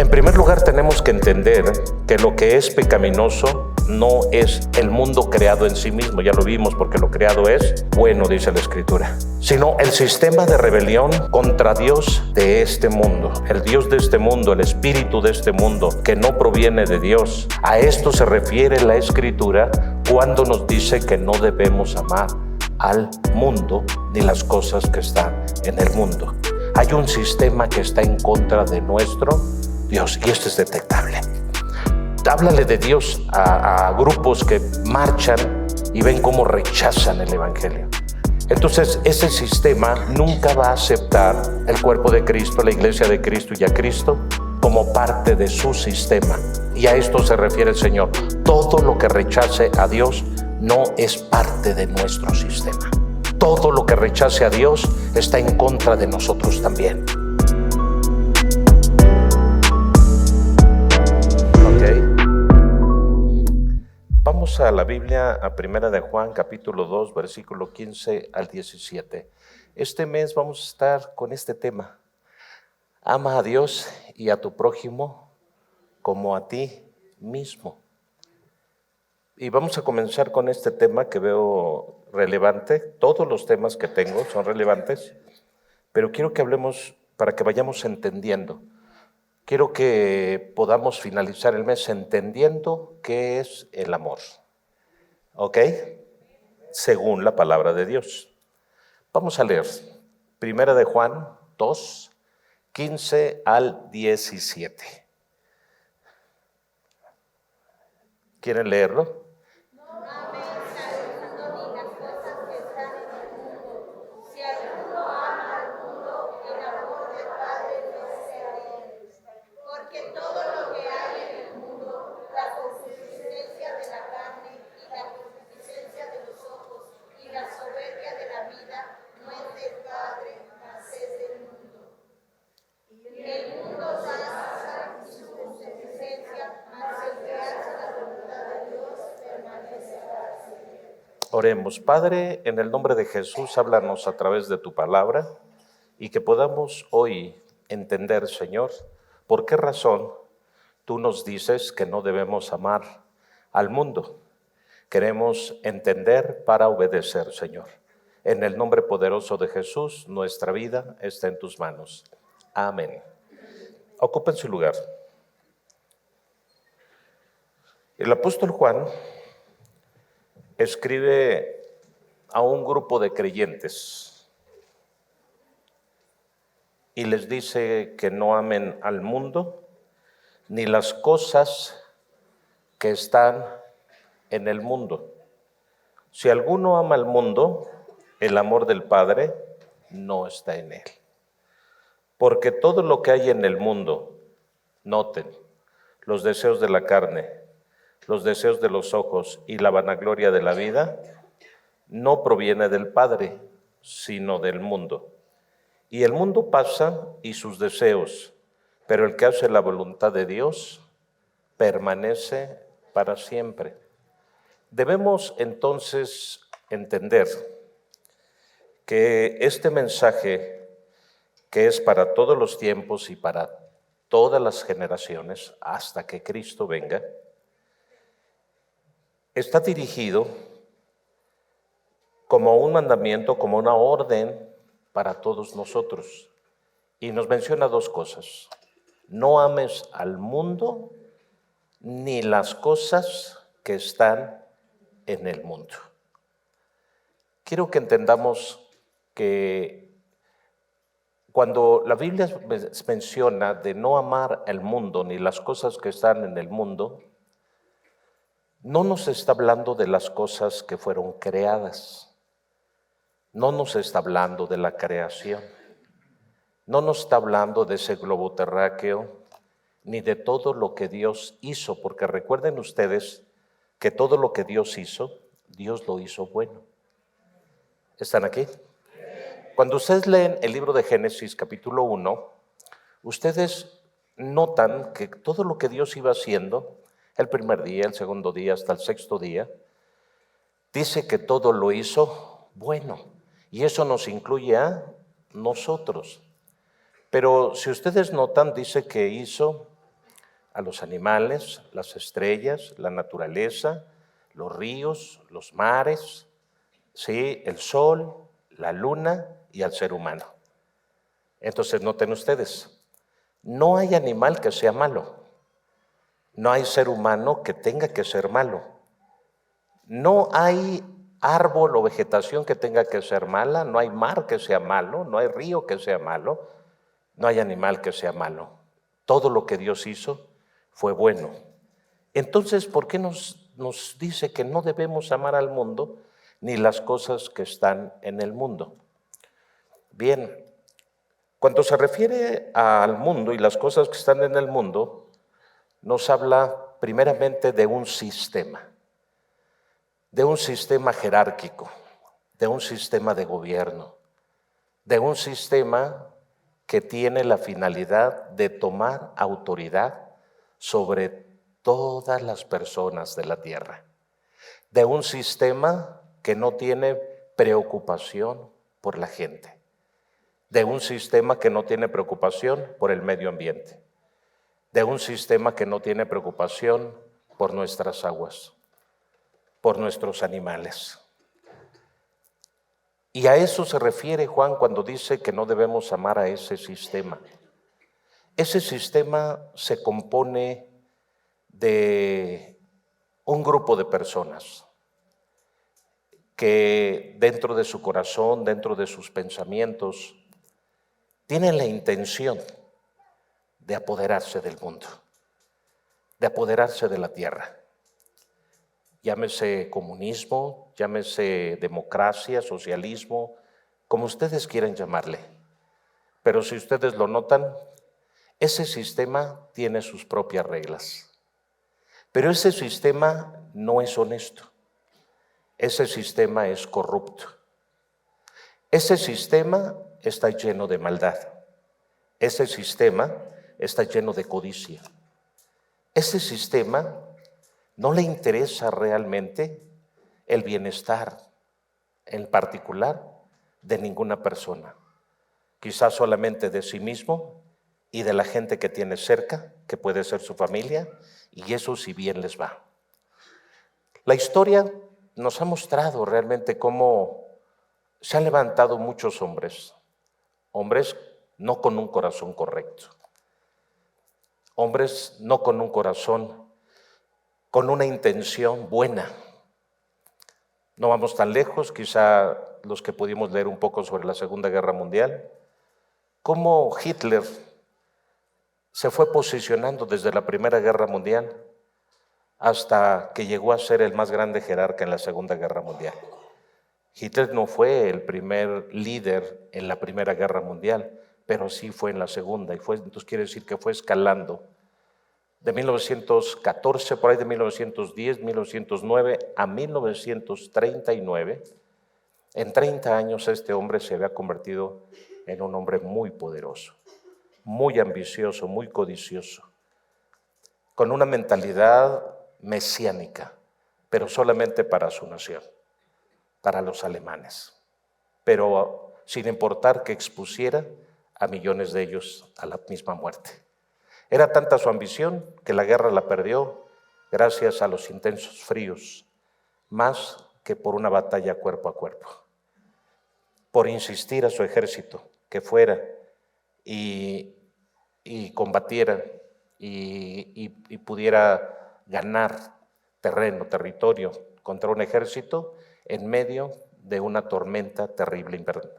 En primer lugar, tenemos que entender que lo que es pecaminoso no es el mundo creado en sí mismo, ya lo vimos, porque lo creado es bueno, dice la Escritura, sino el sistema de rebelión contra Dios de este mundo, el Dios de este mundo, el espíritu de este mundo que no proviene de Dios. A esto se refiere la Escritura cuando nos dice que no debemos amar al mundo ni las cosas que están en el mundo. Hay un sistema que está en contra de nuestro Dios, y esto es detectable. Háblale de Dios a grupos que marchan y ven cómo rechazan el Evangelio. Entonces, ese sistema nunca va a aceptar el cuerpo de Cristo, la iglesia de Cristo y a Cristo como parte de su sistema. Y a esto se refiere el Señor. Todo lo que rechace a Dios no es parte de nuestro sistema. Todo lo que rechace a Dios está en contra de nosotros también. Vamos a la Biblia, a Primera de Juan, capítulo 2, versículo 15 al 17. Este mes vamos a estar con este tema. Ama a Dios y a tu prójimo como a ti mismo. Y vamos a comenzar con este tema que veo relevante. Todos los temas que tengo son relevantes, pero quiero que hablemos para que vayamos entendiendo. Quiero que podamos finalizar el mes entendiendo qué es el amor. ¿Ok? Según la palabra de Dios. Vamos a leer Primera de Juan 2, 15 al 17. ¿Quieren leerlo? Oremos. Padre, en el nombre de Jesús, háblanos a través de tu palabra y que podamos hoy entender, Señor, por qué razón tú nos dices que no debemos amar al mundo. Queremos entender para obedecer, Señor. En el nombre poderoso de Jesús, nuestra vida está en tus manos. Amén. Ocupen su lugar. El apóstol Juan escribe a un grupo de creyentes y les dice que no amen al mundo ni las cosas que están en el mundo. Si alguno ama al mundo, el amor del Padre no está en él. Porque todo lo que hay en el mundo, noten, los deseos de la carne, los deseos de los ojos y la vanagloria de la vida, no proviene del Padre, sino del mundo. Y el mundo pasa y sus deseos, pero el que hace la voluntad de Dios permanece para siempre. Debemos entonces entender que este mensaje, que es para todos los tiempos y para todas las generaciones, hasta que Cristo venga, está dirigido como un mandamiento, como una orden para todos nosotros. Y nos menciona dos cosas. No ames al mundo ni las cosas que están en el mundo. Quiero que entendamos que cuando la Biblia menciona de no amar al mundo ni las cosas que están en el mundo, no nos está hablando de las cosas que fueron creadas. No nos está hablando de la creación. No nos está hablando de ese globo terráqueo, ni de todo lo que Dios hizo, porque recuerden ustedes que todo lo que Dios hizo, Dios lo hizo bueno. ¿Están aquí? Cuando ustedes leen el libro de Génesis, capítulo 1, ustedes notan que todo lo que Dios iba haciendo, el primer día, el segundo día, hasta el sexto día, dice que todo lo hizo bueno. Y eso nos incluye a nosotros. Pero si ustedes notan, dice que hizo a los animales, las estrellas, la naturaleza, los ríos, los mares, ¿sí? El sol, la luna y al ser humano. Entonces noten ustedes, no hay animal que sea malo, no hay ser humano que tenga que ser malo, no hay árbol o vegetación que tenga que ser mala, no hay mar que sea malo, no hay río que sea malo, no hay animal que sea malo. Todo lo que Dios hizo fue bueno. Entonces, ¿por qué nos dice que no debemos amar al mundo ni las cosas que están en el mundo? Bien, cuando se refiere al mundo y las cosas que están en el mundo, nos habla primeramente de un sistema jerárquico, de un sistema de gobierno, de un sistema que tiene la finalidad de tomar autoridad sobre todas las personas de la tierra, de un sistema que no tiene preocupación por la gente, de un sistema que no tiene preocupación por el medio ambiente, de un sistema que no tiene preocupación por nuestras aguas, por nuestros animales. Y a eso se refiere Juan cuando dice que no debemos amar a ese sistema. Ese sistema se compone de un grupo de personas que dentro de su corazón, dentro de sus pensamientos, tienen la intención de apoderarse del mundo, de apoderarse de la tierra. Llámese comunismo, llámese democracia, socialismo, como ustedes quieran llamarle. Pero si ustedes lo notan, ese sistema tiene sus propias reglas. Pero ese sistema no es honesto. Ese sistema es corrupto. Ese sistema está lleno de maldad. Ese sistema está lleno de codicia. Ese sistema no le interesa realmente el bienestar, en particular, de ninguna persona. Quizás solamente de sí mismo y de la gente que tiene cerca, que puede ser su familia, y eso si bien les va. La historia nos ha mostrado realmente cómo se han levantado muchos hombres no con un corazón correcto, hombres no con un corazón con una intención buena. No vamos tan lejos, quizá los que pudimos leer un poco sobre la Segunda Guerra Mundial, cómo Hitler se fue posicionando desde la Primera Guerra Mundial hasta que llegó a ser el más grande jerarca en la Segunda Guerra Mundial. Hitler no fue el primer líder en la Primera Guerra Mundial, pero sí fue en la Segunda, entonces quiere decir que fue escalando de 1914, por ahí de 1910, 1909 a 1939, en 30 años este hombre se había convertido en un hombre muy poderoso, muy ambicioso, muy codicioso, con una mentalidad mesiánica, pero solamente para su nación, para los alemanes, pero sin importar que expusiera a millones de ellos a la misma muerte. Era tanta su ambición que la guerra la perdió gracias a los intensos fríos, más que por una batalla cuerpo a cuerpo. Por insistir a su ejército que fuera y combatiera y pudiera ganar terreno, territorio contra un ejército en medio de una tormenta terrible invernal.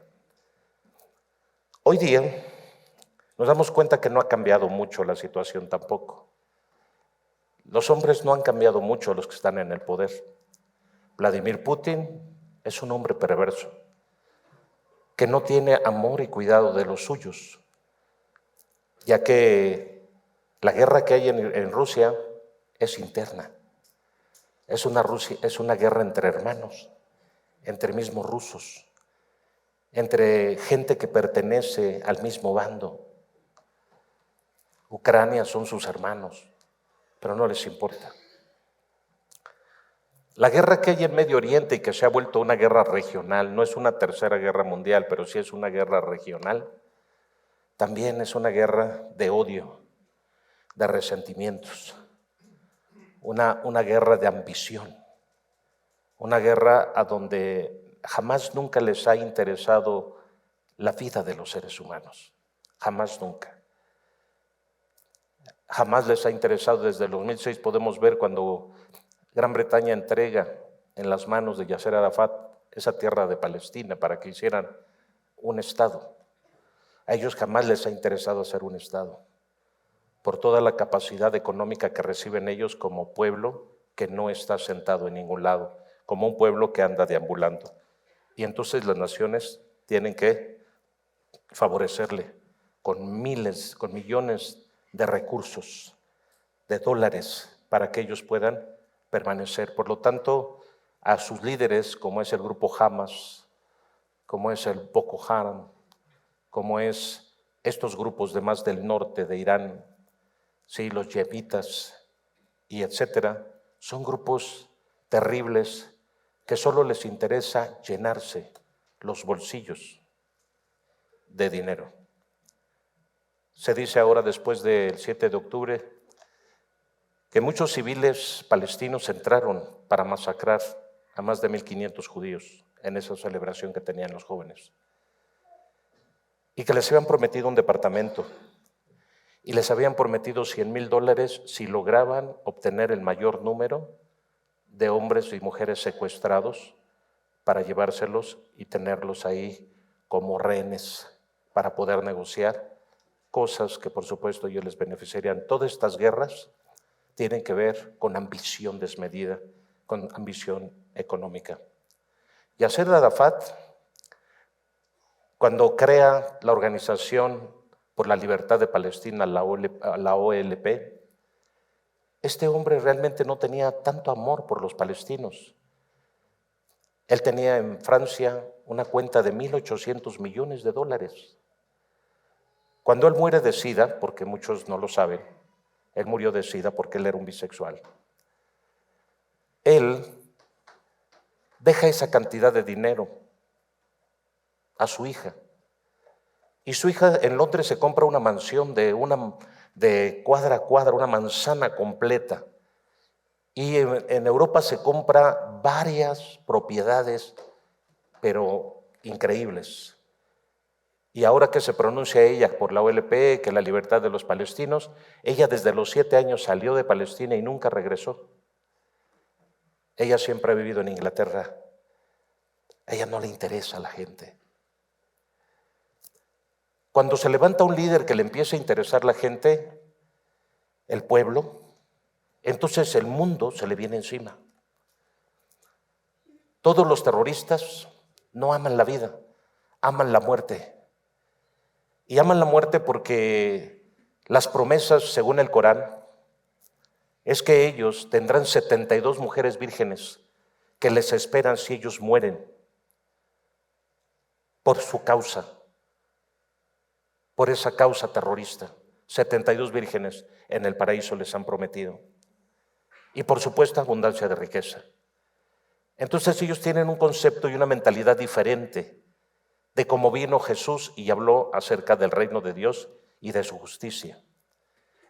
Hoy día nos damos cuenta que no ha cambiado mucho la situación tampoco. Los hombres no han cambiado mucho, los que están en el poder. Vladimir Putin es un hombre perverso, que no tiene amor y cuidado de los suyos, ya que la guerra que hay en Rusia es interna. Es una guerra entre hermanos, entre mismos rusos, entre gente que pertenece al mismo bando. Ucrania son sus hermanos, pero no les importa. La guerra que hay en Medio Oriente y que se ha vuelto una guerra regional, no es una tercera guerra mundial, pero sí es una guerra regional, también es una guerra de odio, de resentimientos, una guerra de ambición, una guerra a donde jamás nunca les ha interesado la vida de los seres humanos, jamás nunca. Jamás les ha interesado. Desde el 2006 podemos ver cuando Gran Bretaña entrega en las manos de Yasser Arafat esa tierra de Palestina para que hicieran un Estado. A ellos jamás les ha interesado hacer un Estado, por toda la capacidad económica que reciben ellos como pueblo que no está sentado en ningún lado, como un pueblo que anda deambulando. Y entonces las naciones tienen que favorecerle con miles, con millones de recursos, de dólares, para que ellos puedan permanecer. Por lo tanto, a sus líderes, como es el grupo Hamas, como es el Boko Haram, como es estos grupos de más del norte de Irán, sí, los yemitas y etcétera, son grupos terribles que solo les interesa llenarse los bolsillos de dinero. Se dice ahora, después del 7 de octubre, que muchos civiles palestinos entraron para masacrar a más de 1,500 judíos en esa celebración que tenían los jóvenes, y que les habían prometido un departamento y les habían prometido $100,000 si lograban obtener el mayor número de hombres y mujeres secuestrados para llevárselos y tenerlos ahí como rehenes para poder negociar cosas que por supuesto ellos les beneficiarían. Todas estas guerras tienen que ver con ambición desmedida, con ambición económica. Yasser Arafat, cuando crea la Organización por la Libertad de Palestina, la OLP, este hombre realmente no tenía tanto amor por los palestinos. Él tenía en Francia una cuenta de $1,800 millones. Cuando él muere de SIDA, porque muchos no lo saben, él murió de SIDA porque él era un bisexual. Él deja esa cantidad de dinero a su hija. Y su hija en Londres se compra una mansión de cuadra a cuadra, una manzana completa. Y en Europa se compra varias propiedades, pero increíbles. Y ahora que se pronuncia ella por la OLP, que la libertad de los palestinos, ella desde los 7 años salió de Palestina y nunca regresó. Ella siempre ha vivido en Inglaterra. A ella no le interesa a la gente. Cuando se levanta un líder que le empieza a interesar la gente, el pueblo, entonces el mundo se le viene encima. Todos los terroristas no aman la vida, aman la muerte. Y aman la muerte porque las promesas, según el Corán, es que ellos tendrán 72 mujeres vírgenes que les esperan si ellos mueren por su causa, por esa causa terrorista. 72 vírgenes en el paraíso les han prometido. Y por supuesto abundancia de riqueza. Entonces ellos tienen un concepto y una mentalidad diferente de cómo vino Jesús y habló acerca del reino de Dios y de su justicia.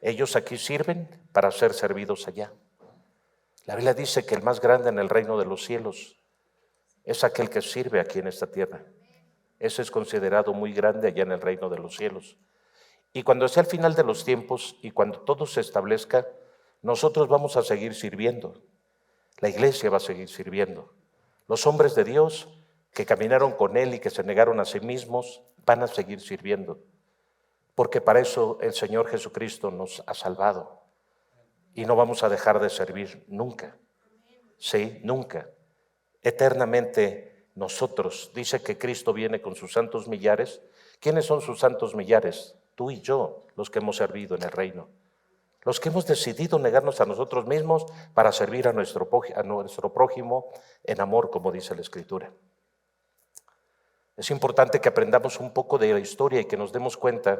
Ellos aquí sirven para ser servidos allá. La Biblia dice que el más grande en el reino de los cielos es aquel que sirve aquí en esta tierra. Ese es considerado muy grande allá en el reino de los cielos. Y cuando sea el final de los tiempos y cuando todo se establezca, nosotros vamos a seguir sirviendo. La iglesia va a seguir sirviendo. Los hombres de Dios que caminaron con Él y que se negaron a sí mismos van a seguir sirviendo. Porque para eso el Señor Jesucristo nos ha salvado. Y no vamos a dejar de servir nunca. Sí, nunca. Eternamente nosotros. Dice que Cristo viene con sus santos millares. ¿Quiénes son sus santos millares? Tú y yo, los que hemos servido en el reino. Los que hemos decidido negarnos a nosotros mismos para servir a nuestro prójimo en amor, como dice la Escritura. Es importante que aprendamos un poco de la historia y que nos demos cuenta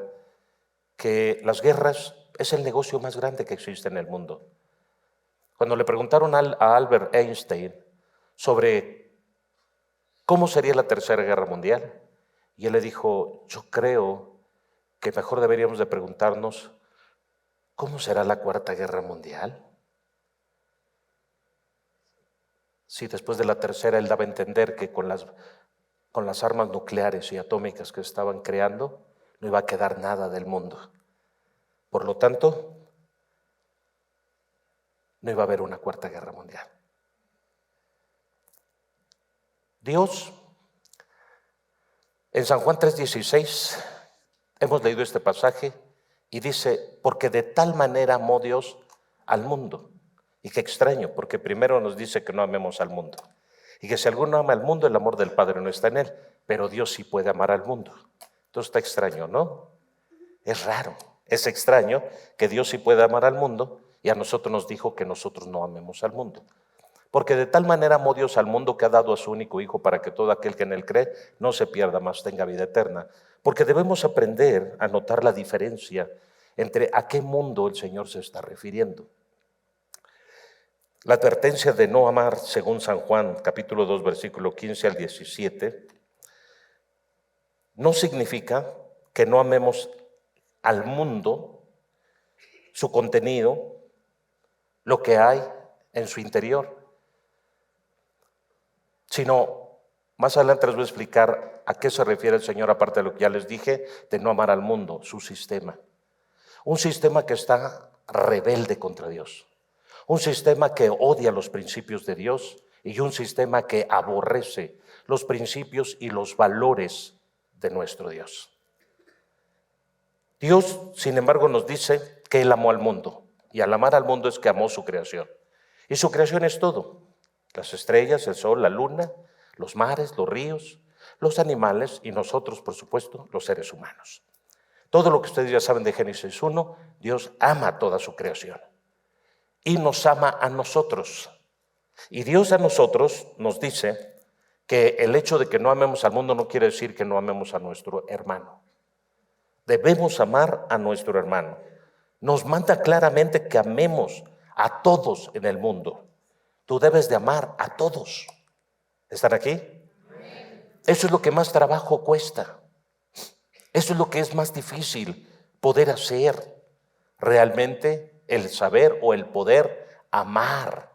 que las guerras es el negocio más grande que existe en el mundo. Cuando le preguntaron a Albert Einstein sobre cómo sería la Tercera Guerra Mundial, y él le dijo, yo creo que mejor deberíamos de preguntarnos ¿Cómo será la Cuarta Guerra Mundial? Si después de la tercera él daba a entender que con las armas nucleares y atómicas que estaban creando, no iba a quedar nada del mundo. Por lo tanto, no iba a haber una Cuarta Guerra Mundial. Dios, en San Juan 3:16, hemos leído este pasaje y dice, porque de tal manera amó Dios al mundo. Y qué extraño, porque primero nos dice que no amemos al mundo. Y que si alguno ama al mundo, el amor del Padre no está en él. Pero Dios sí puede amar al mundo. Entonces está extraño, ¿no? Es raro, es extraño que Dios sí puede amar al mundo y a nosotros nos dijo que nosotros no amemos al mundo. Porque de tal manera amó Dios al mundo que ha dado a su único Hijo para que todo aquel que en él cree no se pierda, mas tenga vida eterna. Porque debemos aprender a notar la diferencia entre a qué mundo el Señor se está refiriendo. La advertencia de no amar, según San Juan, capítulo 2, versículo 15 al 17, no significa que no amemos al mundo, su contenido, lo que hay en su interior, sino más adelante les voy a explicar a qué se refiere el Señor, aparte de lo que ya les dije, de no amar al mundo, su sistema. Un sistema que está rebelde contra Dios. Un sistema que odia los principios de Dios y un sistema que aborrece los principios y los valores de nuestro Dios. Dios, sin embargo, nos dice que Él amó al mundo y al amar al mundo es que amó su creación. Y su creación es todo: las estrellas, el sol, la luna, los mares, los ríos, los animales y nosotros, por supuesto, los seres humanos. Todo lo que ustedes ya saben de Génesis 1, Dios ama toda su creación. Y nos ama a nosotros. Y Dios a nosotros nos dice que el hecho de que no amemos al mundo no quiere decir que no amemos a nuestro hermano. Debemos amar a nuestro hermano. Nos manda claramente que amemos a todos en el mundo. Tú debes de amar a todos. ¿Están aquí? Eso es lo que más trabajo cuesta. Eso es lo que es más difícil poder hacer. Realmente el saber o el poder amar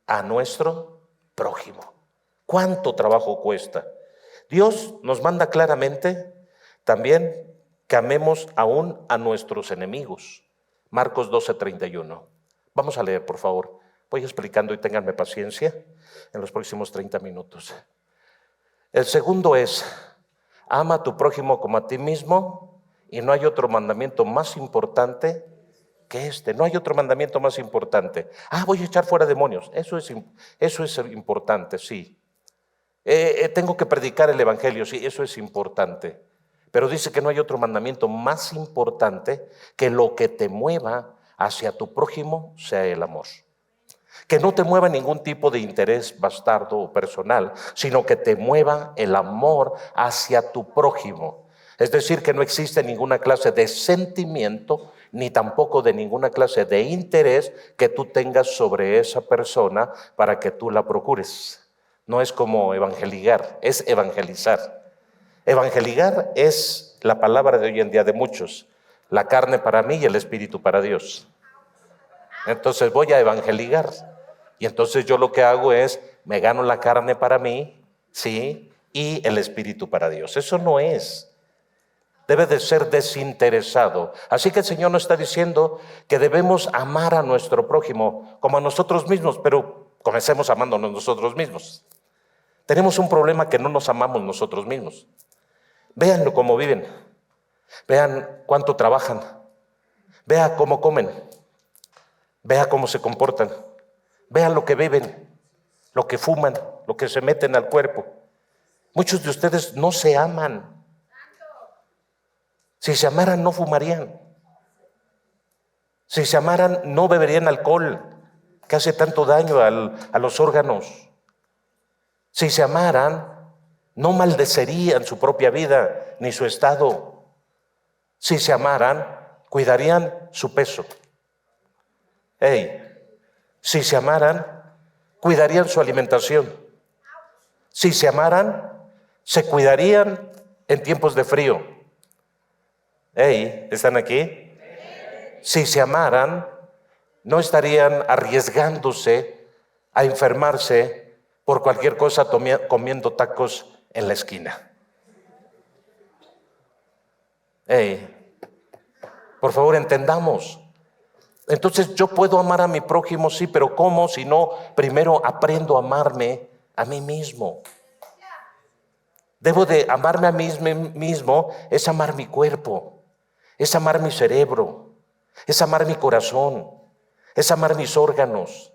a nuestro prójimo. ¿Cuánto trabajo cuesta? Dios nos manda claramente también que amemos aún a nuestros enemigos. Marcos 12:31. Vamos a leer, por favor. Voy explicando y ténganme paciencia en los próximos 30 minutos. El segundo es, ama a tu prójimo como a ti mismo, y no hay otro mandamiento más importante que este. No hay otro mandamiento más importante. Voy a echar fuera demonios. Eso es importante, sí. Tengo que predicar el evangelio, sí, eso es importante. Pero dice que no hay otro mandamiento más importante que lo que te mueva hacia tu prójimo sea el amor. Que no te mueva ningún tipo de interés bastardo o personal, sino que te mueva el amor hacia tu prójimo. Es decir, que no existe ninguna clase de sentimiento, ni tampoco de ninguna clase de interés que tú tengas sobre esa persona para que tú la procures. No es como evangelizar, es evangelizar. Evangelizar es la palabra de hoy en día de muchos: la carne para mí y el espíritu para Dios. Entonces voy a evangelizar. Y entonces yo lo que hago es, me gano la carne para mí, ¿sí? Y el espíritu para Dios. Eso no es. Debe de ser desinteresado. Así que el Señor nos está diciendo que debemos amar a nuestro prójimo como a nosotros mismos, pero comencemos amándonos nosotros mismos. Tenemos un problema que no nos amamos nosotros mismos. Véanlo cómo viven. Vean cuánto trabajan. Vean cómo comen. Vean cómo se comportan. Vean lo que beben, lo que fuman, lo que se meten al cuerpo. Muchos de ustedes no se aman. Si se amaran, no fumarían. Si se amaran, no beberían alcohol, que hace tanto daño a los órganos. Si se amaran, no maldecerían su propia vida ni su estado. Si se amaran, cuidarían su peso. Si se amaran, cuidarían su alimentación. Si se amaran, se cuidarían en tiempos de frío. ¿Están aquí? si se amaran, no estarían arriesgándose a enfermarse por cualquier cosa comiendo tacos en la esquina. Por favor, entendamos. Entonces yo puedo amar a mi prójimo, sí, pero ¿cómo? Si no, primero aprendo a amarme a mí mismo. Debo de amarme a mí mismo, es amar mi cuerpo, es amar mi cerebro, es amar mi corazón, es amar mis órganos.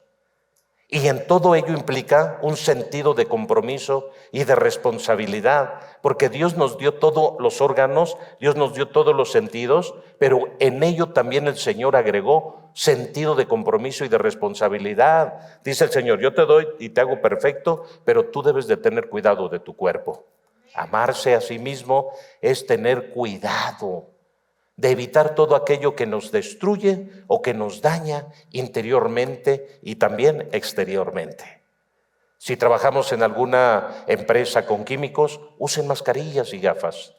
Y en todo ello implica un sentido de compromiso y de responsabilidad, porque Dios nos dio todos los órganos, Dios nos dio todos los sentidos, pero en ello también el Señor agregó sentido de compromiso y de responsabilidad. Dice el Señor, yo te doy y te hago perfecto, pero tú debes de tener cuidado de tu cuerpo. Amarse a sí mismo es tener cuidado de evitar todo aquello que nos destruye o que nos daña interiormente y también exteriormente. Si trabajamos en alguna empresa con químicos, usen mascarillas y gafas.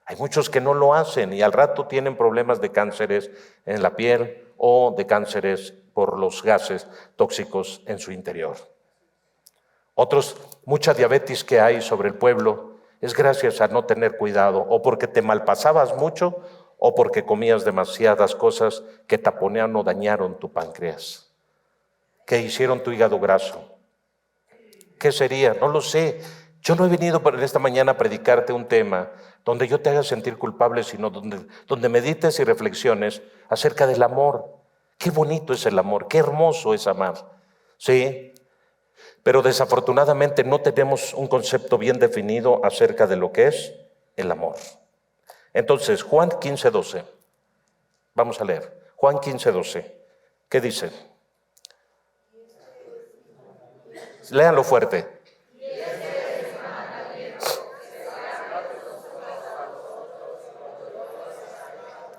Hay muchos que no lo hacen y al rato tienen problemas de cánceres en la piel o de cánceres por los gases tóxicos en su interior. Otros, mucha diabetes que hay sobre el pueblo es gracias a no tener cuidado o porque te malpasabas mucho o porque comías demasiadas cosas que taponearon o dañaron tu páncreas, que hicieron tu hígado graso. ¿Qué sería? No lo sé. Yo no he venido en esta mañana a predicarte un tema donde yo te haga sentir culpable, sino donde medites y reflexiones acerca del amor. Qué bonito es el amor, qué hermoso es amar. Sí, pero desafortunadamente no tenemos un concepto bien definido acerca de lo que es el amor. Entonces, Juan 15:12, vamos a leer, Juan 15:12, ¿qué dice? Léanlo fuerte.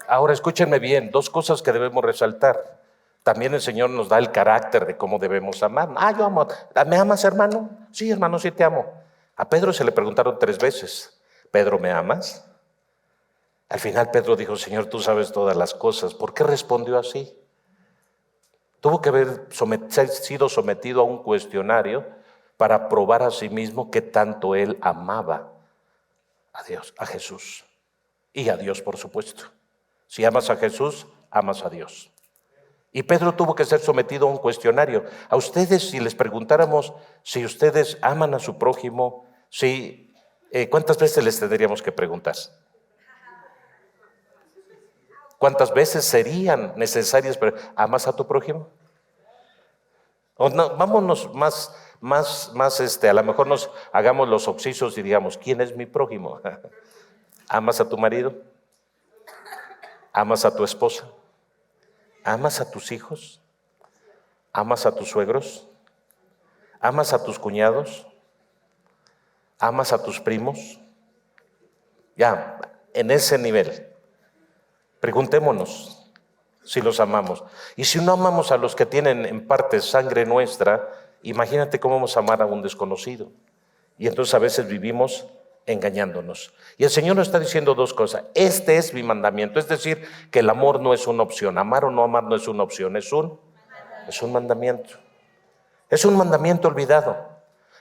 Ahora escúchenme bien, dos cosas que debemos resaltar. También el Señor nos da el carácter de cómo debemos amar. Yo amo. ¿Me amas, hermano? Sí, hermano, sí te amo. A Pedro se le preguntaron 3 veces, ¿Pedro, me amas? Al final Pedro dijo, Señor, tú sabes todas las cosas. ¿Por qué respondió así? Tuvo que haber sido sometido a un cuestionario para probar a sí mismo que tanto él amaba a Dios, a Jesús. Y a Dios, por supuesto. Si amas a Jesús, amas a Dios. Y Pedro tuvo que ser sometido a un cuestionario. A ustedes, si les preguntáramos si ustedes aman a su prójimo, ¿cuántas veces les tendríamos que preguntar? ¿Cuántas veces serían necesarias? ¿Amas a tu prójimo? O no, vámonos más, a lo mejor nos hagamos los obsesos y digamos, ¿quién es mi prójimo? ¿Amas a tu marido? ¿Amas a tu esposa? ¿Amas a tus hijos? ¿Amas a tus suegros? ¿Amas a tus cuñados? ¿Amas a tus primos? Ya, en ese nivel. Preguntémonos si los amamos. Y si no amamos a los que tienen en parte sangre nuestra, imagínate cómo vamos a amar a un desconocido. Y entonces a veces vivimos engañándonos. Y el Señor nos está diciendo dos cosas. Este es mi mandamiento, es decir, que el amor no es una opción. Amar o no amar no es una opción, es un mandamiento. Es un mandamiento olvidado.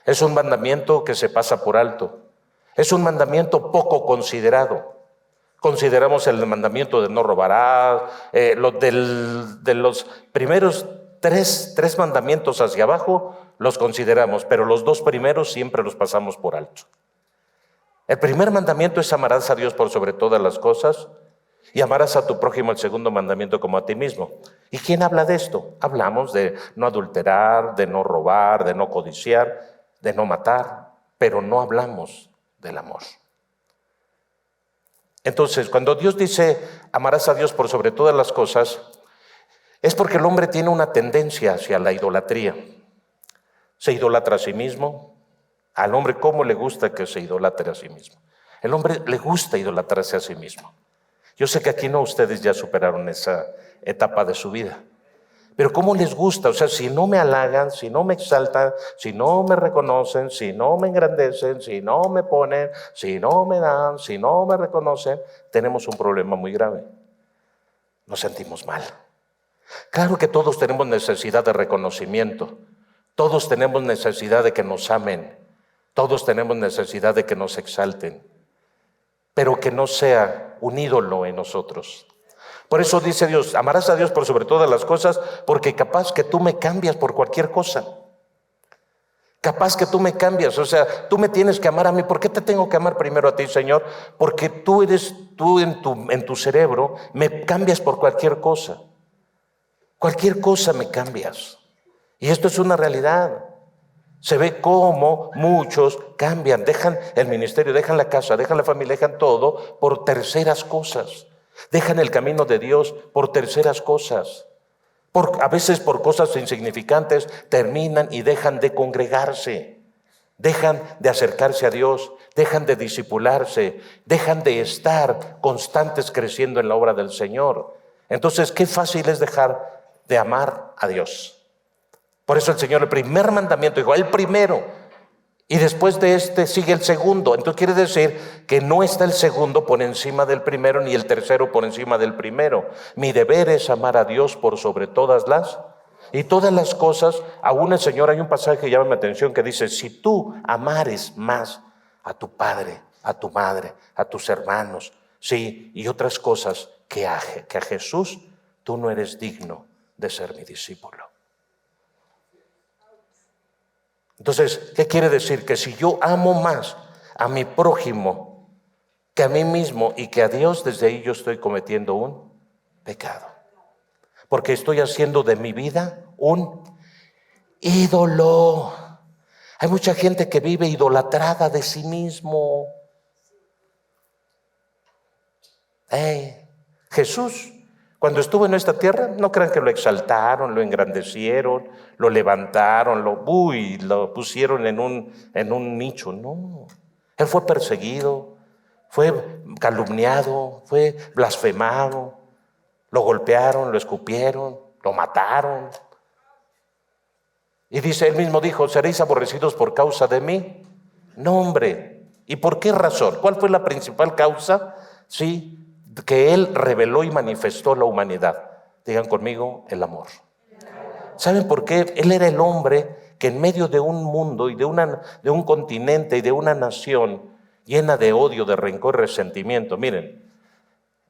Es un mandamiento que se pasa por alto. Es un mandamiento poco considerado. Consideramos el mandamiento de no robarás, de los primeros tres mandamientos hacia abajo los consideramos, pero los 2 primeros siempre los pasamos por alto. El primer mandamiento es amarás a Dios por sobre todas las cosas y amarás a tu prójimo, el segundo mandamiento, como a ti mismo. ¿Y quién habla de esto? Hablamos de no adulterar, de no robar, de no codiciar, de no matar, pero no hablamos del amor. Entonces, cuando Dios dice amarás a Dios por sobre todas las cosas, es porque el hombre tiene una tendencia hacia la idolatría. Se idolatra a sí mismo. Al hombre, ¿cómo le gusta que se idolatre a sí mismo? El hombre le gusta idolatrarse a sí mismo. Yo sé que aquí no, ustedes ya superaron esa etapa de su vida. Pero ¿cómo les gusta? O sea, si no me halagan, si no me exaltan, si no me reconocen, si no me engrandecen, si no me ponen, si no me dan, si no me reconocen, tenemos un problema muy grave. nos sentimos mal. Claro que todos tenemos necesidad de reconocimiento, todos tenemos necesidad de que nos amen, todos tenemos necesidad de que nos exalten, pero que no sea un ídolo en nosotros. Por eso dice Dios, amarás a Dios por sobre todas las cosas, porque capaz que tú me cambias por cualquier cosa. Capaz que tú me cambias, o sea, tú me tienes que amar a mí. ¿Por qué te tengo que amar primero a ti, Señor? Porque tú en tu cerebro me cambias por cualquier cosa. Cualquier cosa me cambias. Y esto es una realidad. Se ve cómo muchos cambian, dejan el ministerio, dejan la casa, dejan la familia, dejan todo por terceras cosas. Dejan el camino de Dios por terceras cosas. A veces por cosas insignificantes terminan y dejan de congregarse, dejan de acercarse a Dios, dejan de discipularse, dejan de estar constantes creciendo en la obra del Señor. Entonces, qué fácil es dejar de amar a Dios. Por eso el Señor, el primer mandamiento, dijo, el primero, y después de este sigue el segundo. Entonces quiere decir que no está el segundo por encima del primero, ni el tercero por encima del primero. Mi deber es amar a Dios por sobre todas las cosas. Aún el Señor, hay un pasaje que llama mi atención que dice, si tú amares más a tu padre, a tu madre, a tus hermanos, sí, y otras cosas que a Jesús, tú no eres digno de ser mi discípulo. Entonces, ¿qué quiere decir? Que si yo amo más a mi prójimo que a mí mismo y que a Dios, desde ahí yo estoy cometiendo un pecado. Porque estoy haciendo de mi vida un ídolo. Hay mucha gente que vive idolatrada de sí mismo. Jesús, cuando estuvo en esta tierra, no crean que lo exaltaron, lo engrandecieron, lo levantaron, lo pusieron en un nicho. No, Él fue perseguido, fue calumniado, fue blasfemado, lo golpearon, lo escupieron, lo mataron. Y dice, Él mismo dijo, ¿seréis aborrecidos por causa de mí? No, hombre. ¿Y por qué razón? ¿Cuál fue la principal causa? Sí, que Él reveló y manifestó la humanidad. Digan conmigo, el amor. ¿Saben por qué? Él era el hombre que en medio de un mundo y de un continente y de una nación llena de odio, de rencor y resentimiento. Miren,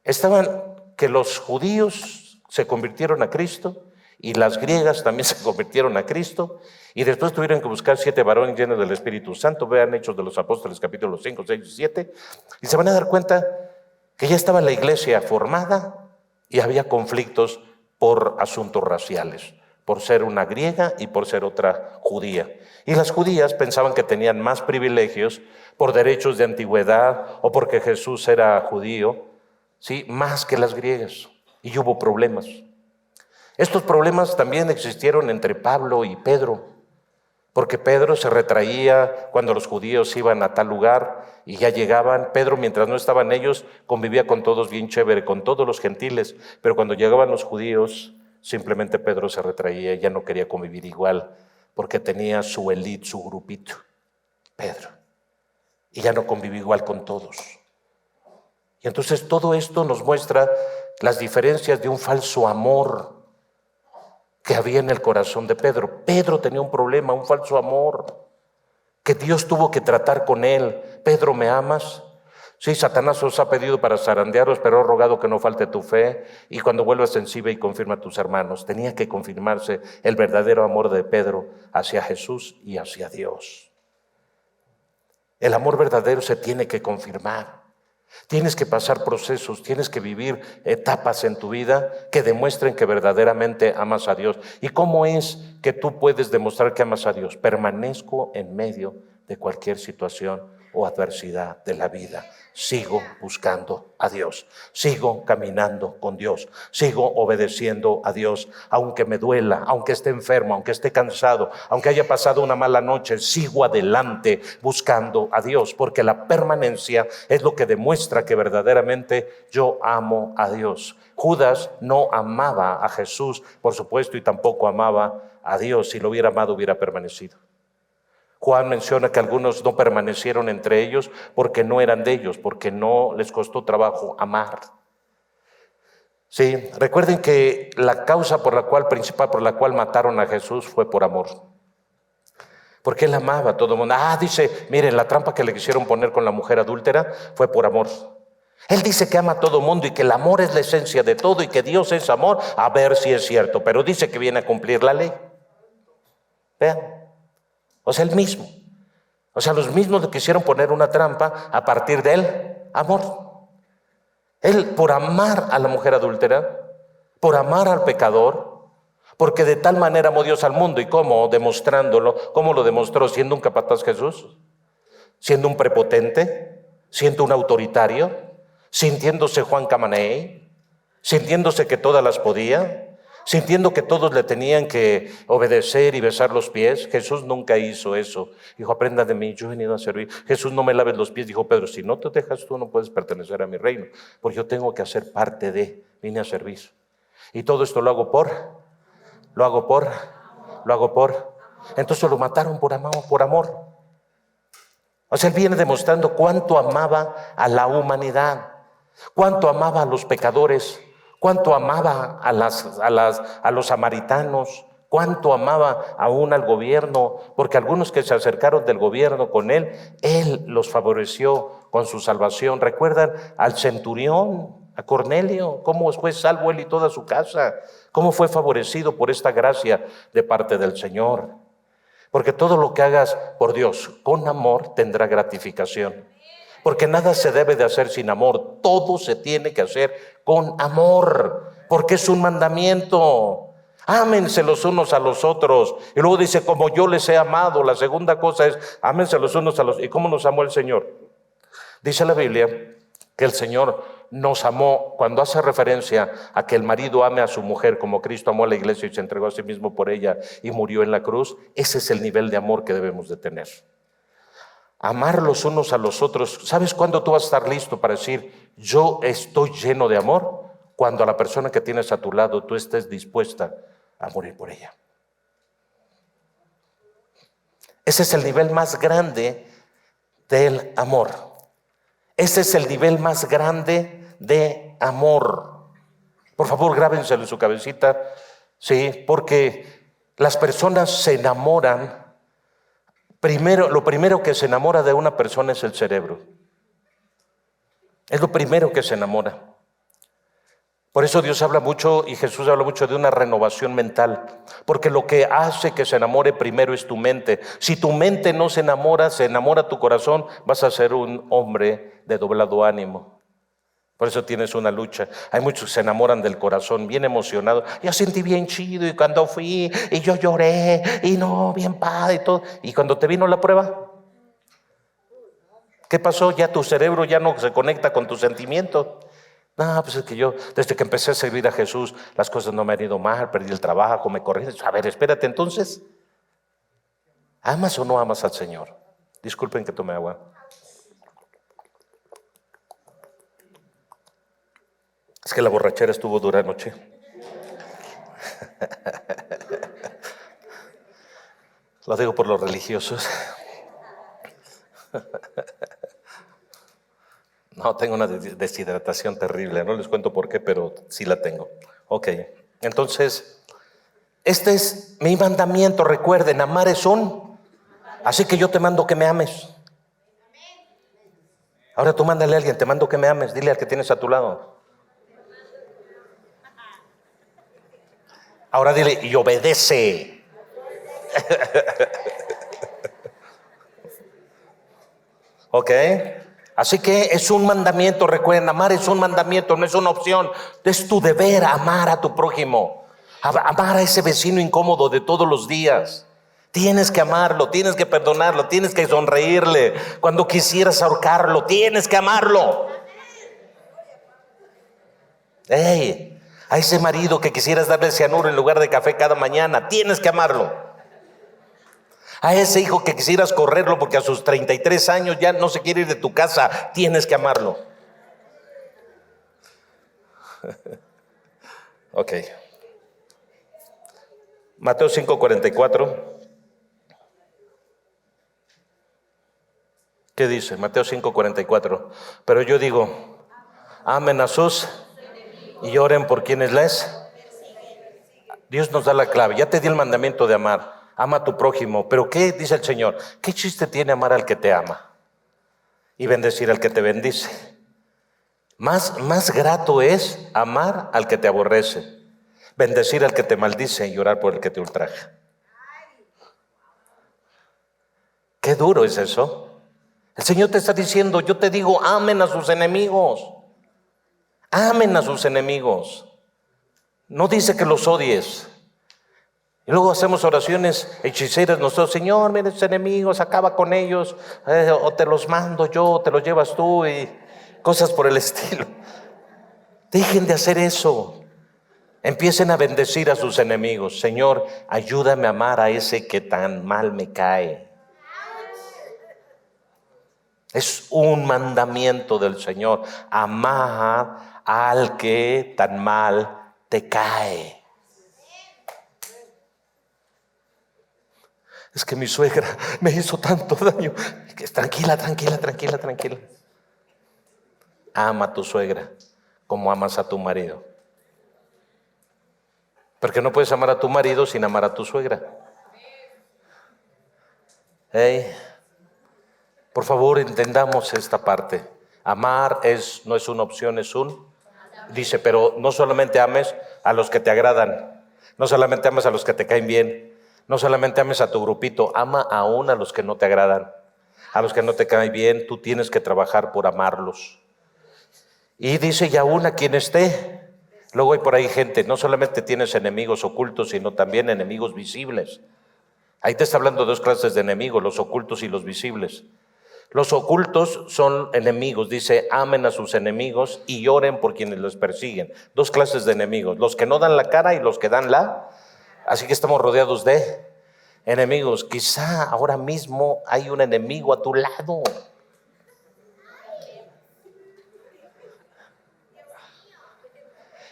estaban que los judíos se convirtieron a Cristo y las griegas también se convirtieron a Cristo, y después tuvieron que buscar 7 varones llenos del Espíritu Santo. Vean Hechos de los Apóstoles capítulos 5, 6 y 7, y se van a dar cuenta que ya estaba la iglesia formada y había conflictos por asuntos raciales, por ser una griega y por ser otra judía. Y las judías pensaban que tenían más privilegios por derechos de antigüedad o porque Jesús era judío, ¿sí?, más que las griegas. Y hubo problemas. Estos problemas también existieron entre Pablo y Pedro, porque Pedro se retraía cuando los judíos iban a tal lugar y ya llegaban. Pedro, mientras no estaban ellos, convivía con todos bien chévere, con todos los gentiles, pero cuando llegaban los judíos, simplemente Pedro se retraía y ya no quería convivir igual, porque tenía su élite, su grupito, Pedro, y ya no convivía igual con todos. Y entonces todo esto nos muestra las diferencias de un falso amor que había en el corazón de Pedro. Pedro tenía un problema, un falso amor, que Dios tuvo que tratar con él. Pedro, ¿me amas? Sí, Satanás os ha pedido para zarandearos, pero he rogado que no falte tu fe, y cuando vuelvas sensible y confirma a tus hermanos. Tenía que confirmarse el verdadero amor de Pedro hacia Jesús y hacia Dios. El amor verdadero se tiene que confirmar. Tienes que pasar procesos, tienes que vivir etapas en tu vida que demuestren que verdaderamente amas a Dios. ¿Y cómo es que tú puedes demostrar que amas a Dios? Permanezco en medio de cualquier situación o adversidad de la vida. Sigo buscando a Dios, sigo caminando con Dios, sigo obedeciendo a Dios, aunque me duela, aunque esté enfermo, aunque esté cansado, aunque haya pasado una mala noche, sigo adelante buscando a Dios, porque la permanencia es lo que demuestra que verdaderamente yo amo a Dios. Judas no amaba a Jesús, por supuesto, y tampoco amaba a Dios. Si lo hubiera amado, hubiera permanecido. Juan menciona que algunos no permanecieron entre ellos porque no eran de ellos, porque no les costó trabajo amar. Sí, recuerden que la causa principal por la cual mataron a Jesús fue por amor. Porque él amaba a todo el mundo. Dice, miren, la trampa que le quisieron poner con la mujer adúltera fue por amor. Él dice que ama a todo mundo y que el amor es la esencia de todo y que Dios es amor. A ver si es cierto, pero dice que viene a cumplir la ley. Vean, o sea, él mismo. O sea, los mismos le quisieron poner una trampa a partir del amor. Él, por amar a la mujer adúltera, por amar al pecador, porque de tal manera amó Dios al mundo. ¿Y cómo? Demostrándolo. ¿Cómo lo demostró? Siendo un capataz Jesús, siendo un prepotente, siendo un autoritario, sintiéndose Juan Camaney, sintiéndose que todas las podía, sintiendo que todos le tenían que obedecer y besar los pies. Jesús nunca hizo eso. Dijo, aprenda de mí, yo he venido a servir. Jesús, no me laves los pies. Dijo Pedro, si no te dejas tú, no puedes pertenecer a mi reino, porque yo tengo que hacer parte de, vine a servir. Y todo esto lo hago por. Entonces lo mataron por amor. O sea, él viene demostrando cuánto amaba a la humanidad, cuánto amaba a los pecadores, cuánto amaba a los samaritanos, cuánto amaba aún al gobierno, porque algunos que se acercaron del gobierno con él los favoreció con su salvación. ¿Recuerdan al centurión, a Cornelio? ¿Cómo fue salvo él y toda su casa? ¿Cómo fue favorecido por esta gracia de parte del Señor? Porque todo lo que hagas por Dios con amor tendrá gratificación. Porque nada se debe de hacer sin amor. Todo se tiene que hacer con amor. Porque es un mandamiento. Ámense los unos a los otros. Y luego dice, como yo les he amado. La segunda cosa es, ámense los unos a los otros. ¿Y cómo nos amó el Señor? Dice la Biblia que el Señor nos amó cuando hace referencia a que el marido ame a su mujer como Cristo amó a la iglesia y se entregó a sí mismo por ella y murió en la cruz. Ese es el nivel de amor que debemos de tener. Amar los unos a los otros. ¿Sabes cuándo tú vas a estar listo para decir, yo estoy lleno de amor? Cuando a la persona que tienes a tu lado tú estés dispuesta a morir por ella. Ese es el nivel más grande del amor. Ese es el nivel más grande de amor. Por favor, grábenselo en su cabecita. Sí, porque las personas se enamoran. Lo primero que se enamora de una persona es el cerebro. Es lo primero que se enamora. Por eso Dios habla mucho y Jesús habla mucho de una renovación mental. Porque lo que hace que se enamore primero es tu mente. Si tu mente no se enamora tu corazón, vas a ser un hombre de doblado ánimo. Por eso tienes una lucha. Hay muchos que se enamoran del corazón, bien emocionados. Yo sentí bien chido y cuando fui y yo lloré y no, bien padre y todo. Y cuando te vino la prueba, ¿qué pasó? Ya tu cerebro ya no se conecta con tus sentimientos. No, pues es que yo, desde que empecé a servir a Jesús, las cosas no me han ido mal, perdí el trabajo, me corrí. A ver, espérate, entonces, ¿amas o no amas al Señor? Disculpen que tome agua. Es que la borrachera estuvo dura anoche. Lo digo por los religiosos. No, tengo una deshidratación terrible. No les cuento por qué, pero sí la tengo. Ok, entonces, este es mi mandamiento. Recuerden, amar es así que yo te mando que me ames. Ahora tú mándale a alguien, te mando que me ames. Dile al que tienes a tu lado. Ahora dile, y obedece. Ok. Así que es un mandamiento, recuerden, amar es un mandamiento, no es una opción. Es tu deber amar a tu prójimo, amar a ese vecino incómodo de todos los días. Tienes que amarlo, tienes que perdonarlo, tienes que sonreírle. Cuando quisieras ahorcarlo, tienes que amarlo. Hey, a ese marido que quisieras darle cianuro en lugar de café cada mañana, tienes que amarlo. A ese hijo que quisieras correrlo porque a sus 33 años ya no se quiere ir de tu casa, tienes que amarlo. Ok. Mateo 5:44. ¿Qué dice? Mateo 5:44. Pero yo digo, amen a sus y oren por quienes les. Dios nos da la clave. Ya te di el mandamiento de amar. Ama a tu prójimo. Pero ¿qué dice el Señor? ¿Qué chiste tiene amar al que te ama y bendecir al que te bendice? Más grato es amar al que te aborrece, bendecir al que te maldice y orar por el que te ultraja. Qué duro es eso. El Señor te está diciendo, yo te digo, amen a sus enemigos. Amen a sus enemigos. No dice que los odies. Y luego hacemos oraciones hechiceras nosotros, Señor, mira tus enemigos, acaba con ellos, o te los mando yo, o te los llevas tú, y cosas por el estilo. Dejen de hacer eso. Empiecen a bendecir a sus enemigos. Señor, ayúdame a amar a ese que tan mal me cae. Es un mandamiento del Señor. Amar al que tan mal te cae. Es que mi suegra me hizo tanto daño. Tranquila. Ama a tu suegra como amas a tu marido. Porque no puedes amar a tu marido sin amar a tu suegra. Por favor, entendamos esta parte. Amar no es una opción, es un. Dice, pero no solamente ames a los que te agradan, no solamente ames a los que te caen bien, no solamente ames a tu grupito, ama aún a los que no te agradan, a los que no te caen bien. Tú tienes que trabajar por amarlos. Y dice, y aún a quien esté. Luego hay por ahí gente, no solamente tienes enemigos ocultos, sino también enemigos visibles. Ahí te está hablando de dos clases de enemigos, los ocultos y los visibles. Los ocultos son enemigos, dice, amen a sus enemigos y oren por quienes los persiguen. Dos clases de enemigos, los que no dan la cara y los que dan la. Así que estamos rodeados de enemigos. Quizá ahora mismo hay un enemigo a tu lado.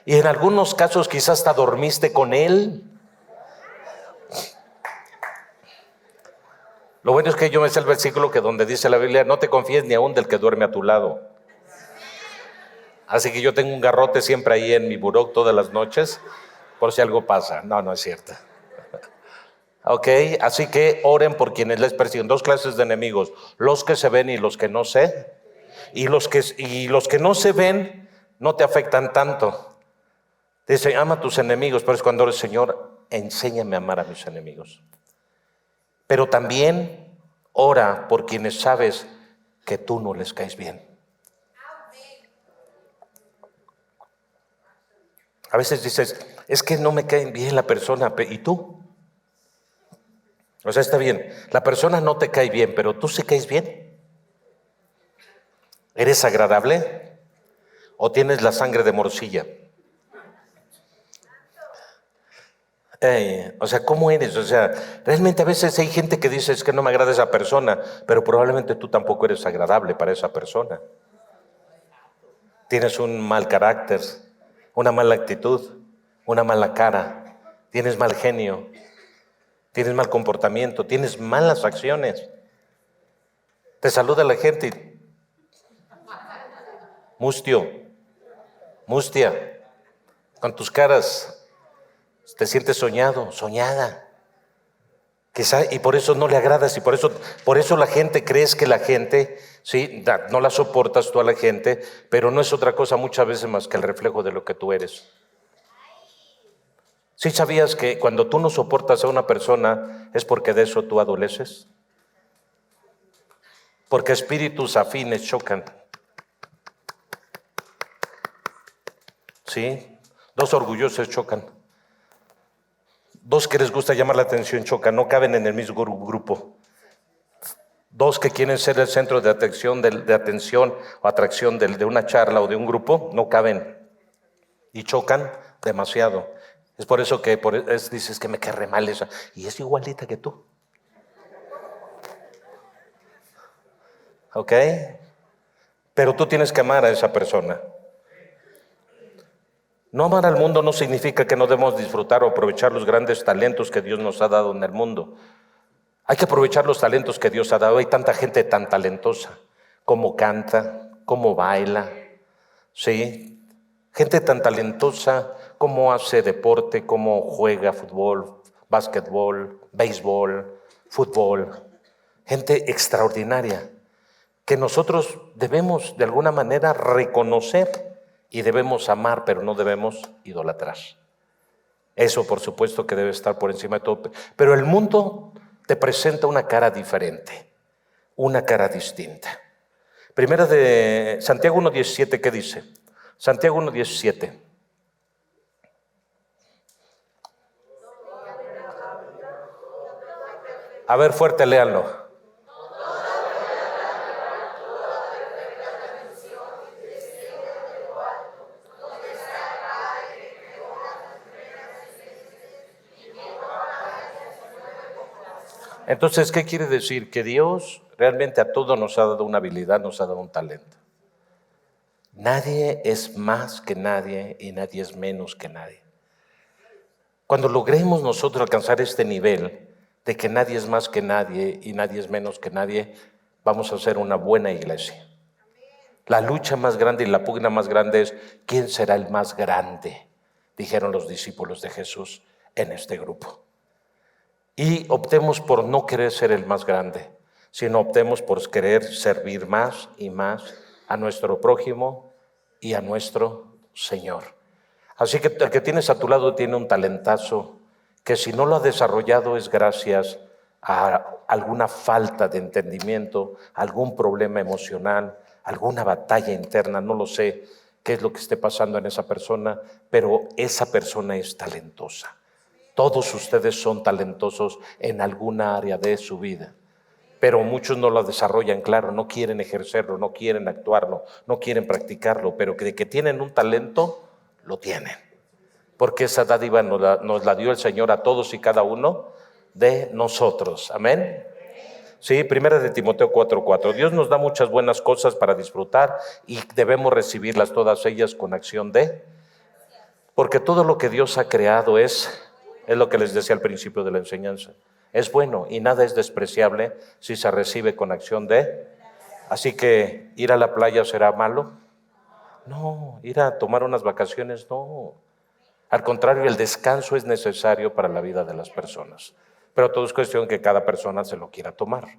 Y en algunos casos quizás hasta dormiste con él. Lo bueno es que yo me sé el versículo que donde dice la Biblia, no te confíes ni aún del que duerme a tu lado. Así que yo tengo un garrote siempre ahí en mi buró todas las noches, por si algo pasa. No es cierto. Ok, así que oren por quienes les persiguen. Dos clases de enemigos, los que se ven y los que no se. Y los que no se ven no te afectan tanto. Dice, ama a tus enemigos, pero es cuando eres Señor, enséñame a amar a mis enemigos. Pero también ora por quienes sabes que tú no les caes bien. A veces dices, es que no me cae bien la persona, ¿y tú? O sea, está bien, la persona no te cae bien, pero tú sí caes bien. ¿Eres agradable? ¿O tienes la sangre de morcilla? O sea, ¿cómo eres? O sea, realmente a veces hay gente que dice, es que no me agrada esa persona, pero probablemente tú tampoco eres agradable para esa persona. Tienes un mal carácter, una mala actitud, una mala cara, tienes mal genio, tienes mal comportamiento, tienes malas acciones. Te saluda la gente y mustia, con tus caras te sientes soñado, soñada. Quizá, y por eso no le agradas, y por eso la gente, crees que la gente, sí, no la soportas tú a la gente, pero no es otra cosa muchas veces más que el reflejo de lo que tú eres. ¿Sí sabías que cuando tú no soportas a una persona es porque de eso tú adoleces? Porque espíritus afines chocan. ¿Sí? Dos orgullosos chocan. Dos que les gusta llamar la atención chocan, no caben en el mismo grupo. Dos que quieren ser el centro de atención, o atracción de una charla o de un grupo, no caben y chocan demasiado. Es por eso que dices que me cae re mal esa, y es igualita que tú. ¿Ok? Pero tú tienes que amar a esa persona. No amar al mundo no significa que no debemos disfrutar o aprovechar los grandes talentos que Dios nos ha dado en el mundo. Hay que aprovechar los talentos que Dios ha dado. Hay tanta gente tan talentosa, como canta, como baila, ¿sí? Gente tan talentosa, cómo hace deporte, cómo juega fútbol, básquetbol, béisbol, fútbol. Gente extraordinaria que nosotros debemos de alguna manera reconocer y debemos amar, pero no debemos idolatrar. Eso por supuesto que debe estar por encima de todo. Pero el mundo te presenta una cara diferente, una cara distinta. Primera de Santiago 1:17, ¿qué dice? Santiago 1:17. A ver, fuerte, léanlo. Entonces, ¿qué quiere decir? Que Dios realmente a todos nos ha dado una habilidad, nos ha dado un talento. Nadie es más que nadie y nadie es menos que nadie. Cuando logremos nosotros alcanzar este nivel de que nadie es más que nadie y nadie es menos que nadie, vamos a ser una buena iglesia. La lucha más grande y la pugna más grande es ¿quién será el más grande? Dijeron los discípulos de Jesús en este grupo. Y optemos por no querer ser el más grande, sino optemos por querer servir más y más a nuestro prójimo y a nuestro Señor. Así que el que tienes a tu lado tiene un talentazo que si no lo ha desarrollado es gracias a alguna falta de entendimiento, algún problema emocional, alguna batalla interna, no lo sé qué es lo que esté pasando en esa persona, pero esa persona es talentosa. Todos ustedes son talentosos en alguna área de su vida, pero muchos no lo desarrollan, claro, no quieren ejercerlo, no quieren actuarlo, no quieren practicarlo, pero de que tienen un talento, lo tienen. Porque esa dádiva nos la dio el Señor a todos y cada uno de nosotros. Amén. Sí, primera de Timoteo 4:4. Dios nos da muchas buenas cosas para disfrutar y debemos recibirlas todas ellas con acción de... Porque todo lo que Dios ha creado es lo que les decía al principio de la enseñanza. Es bueno y nada es despreciable si se recibe con acción de... Así que, ¿ir a la playa será malo? No, ir a tomar unas vacaciones no. Al contrario, el descanso es necesario para la vida de las personas. Pero todo es cuestión que cada persona se lo quiera tomar.